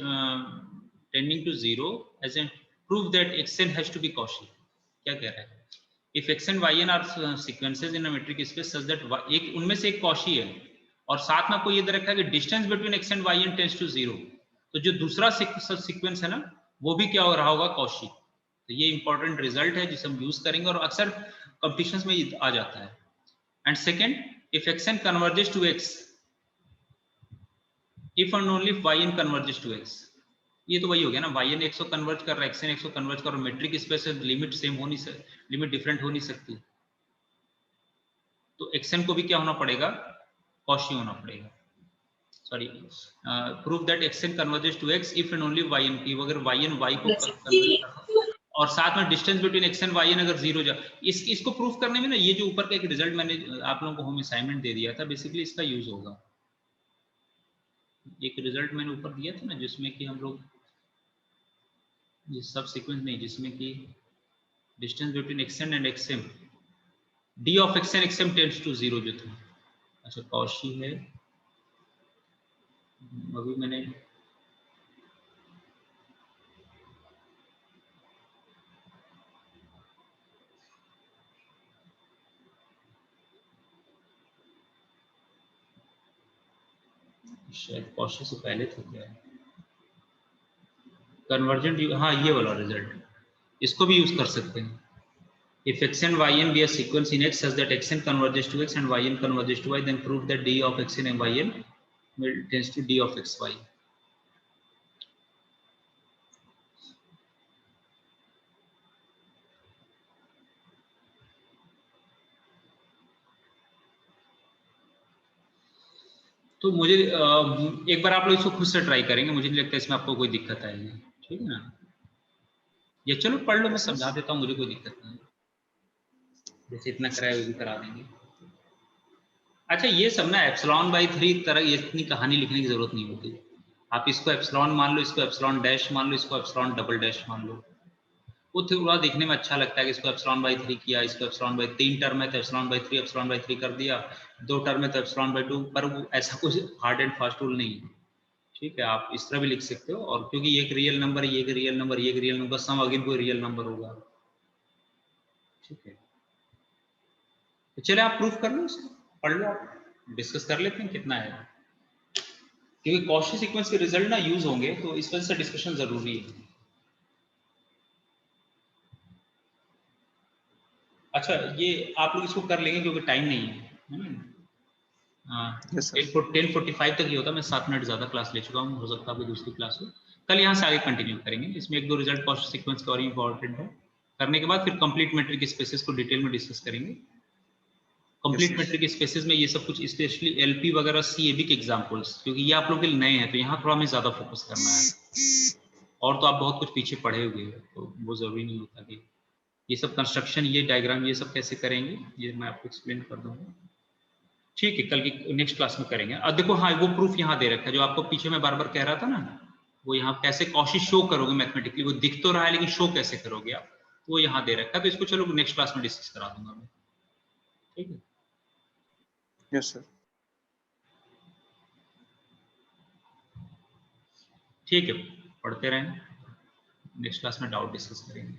tending to 0, as in prove that xn has to be Cauchy। क्या कह रहा है? If x and yn are sequences in a metric space such that एक उनमें से एक Cauchy है और साथ में आपको ये दे रखा है कि distance between x and yn tends to 0, तो जो दूसरा सीक्वेंस है ना वो भी क्या हो रहा होगा? कॉशी। तो ये इंपॉर्टेंट रिजल्ट है जिसे हम यूज करेंगे और अक्सर कंपटीशंस में आ जाता है। And second, if xn converges to x, if and only if yn converges to x, ये तो वही हो गया ना, yn x को कन्वर्ज कर रहा है, xn x को कन्वर्ज कर रहा है, मेट्रिक स्पेस से लिमिट सेम हो नहीं सकती, लिमिट डिफरेंट हो नहीं सकती, तो xn को भी क्या होना पड़ेगा? कॉशी होना पड़ेगा। Sorry, prove that xn converges to x if and only yn, अगर yn y को कन्वर्ज कर और साथ में distance between x and yn अगर 0 जा, इसको प्रूफ करने में ना ये जो ऊपर का एक रिजल्ट मैंने आप लोगों को होम असाइनमेंट दे दिया था, बेसिकली इसका यूज होगा। एक रिजल्ट मैंने ऊपर दिया था ना जिसमें कि हम लोग ये सब सीक्वेंस नहीं, जिसमें कि distance between xn and xm, d of xn xm tends to 0 जो था। अच्छा, कॉशी है, अभी मैंने शायद कॉशी से पहले था क्या, कन्वर्जेंट, हाँ ये वाला रिजल्ट, इसको भी यूज कर सकते हैं। If x and yn be a sequence in x such that xn converges to x and yn converges to y, then prove that d of xn and yn tends to d of xy. तो मुझे एक बार आप लोग इसको खुद से try करेंगे, मुझे नहीं लगता इसमें आपको कोई दिक्कत आएगी, ठीक है ना। ये चलो पढ़ लो, मैं समझा देता हूँ, मुझे कोई दिक्कत नहीं, जैसे इतना कराया वो भी करा देंगे। अच्छा ये सब ना एप्सिलॉन बाई 3 तरह ये इतनी कहानी लिखने की जरूरत नहीं होती, आप इसको एप्सिलॉन मान लो, इसको एप्सिलॉन डैश मान लो, इसको एप्सिलॉन डबल डैश मान लो, वो थोड़ा देखने में अच्छा लगता है कि इसको एप्सिलॉन बाई 3 किया, इसको एप्सिलॉन बाई 3 टर्म है तो एप्सिलॉन बाई 3 एप्सिलॉन बाई 3 कर दिया, 2 टर्म है तो एप्सिलॉन बाई 2, पर वो ऐसा कुछ हार्ड एंड फास्ट रूल नहीं है, ठीक है। आप इस तरह भी लिख सकते हो, और क्योंकि ये एक रियल नंबर, ये एक रियल नंबर, ये एक रियल नंबर, सम अगेन कोई रियल नंबर होगा, ठीक है। तो चले आप प्रूफ कर लो इसको, पढ़ लो, आप डिस्कस कर लेते हैं कितना है, क्योंकि कॉशी सीक्वेंस के रिजल्ट ना यूज होंगे, तो इस वजह से डिस्कशन जरूरी है। अच्छा ये आप लोग इसको कर लेंगे क्योंकि टाइम नहीं है, हाँ 10:45 तक ही होता, मैं 7 मिनट ज्यादा क्लास ले चुका हूँ, हो सकता है कोई दूसरी क्लास हो, कल यहाँ से आगे कंटिन्यू करेंगे। इसमें 1-2 रिजल्ट कॉशी सीक्वेंस का और इंपॉर्टेंट है, करने के बाद फिर कंप्लीट मैट्रिक स्पेसेस को डिटेल में डिस्कस करेंगे। कंप्लीट मैट्रिक स्पेसेस में ये सब कुछ स्पेशली एलपी वगैरह सीएबी के एग्जांपल्स, क्योंकि ये आप लोग के लिए नए हैं, तो यहाँ थोड़ा हमें ज्यादा फोकस करना है, और तो आप बहुत कुछ पीछे पढ़े हुए हैं, तो वो जरूरी नहीं होता कि ये सब कंस्ट्रक्शन, ये डायग्राम, ये सब कैसे करेंगे, ये मैं आपको एक्सप्लेन कर दूंगा, ठीक है। कल की नेक्स्ट क्लास में करेंगे। अब देखो हाँ वो प्रूफ यहाँ दे रखा है, जो आपको पीछे मैं बार बार कह रहा था ना, वो यहाँ कैसे कॉशी शो करोगे मैथमेटिकली, वो दिख तो रहा है लेकिन शो कैसे करोगे आप, वो यहाँ दे रखा है, तो इसको चलो नेक्स्ट क्लास में डिस्कस करा दूंगा मैं, ठीक है। यस सर, ठीक है, पढ़ते रहें, नेक्स्ट क्लास में डाउट डिस्कस करेंगे।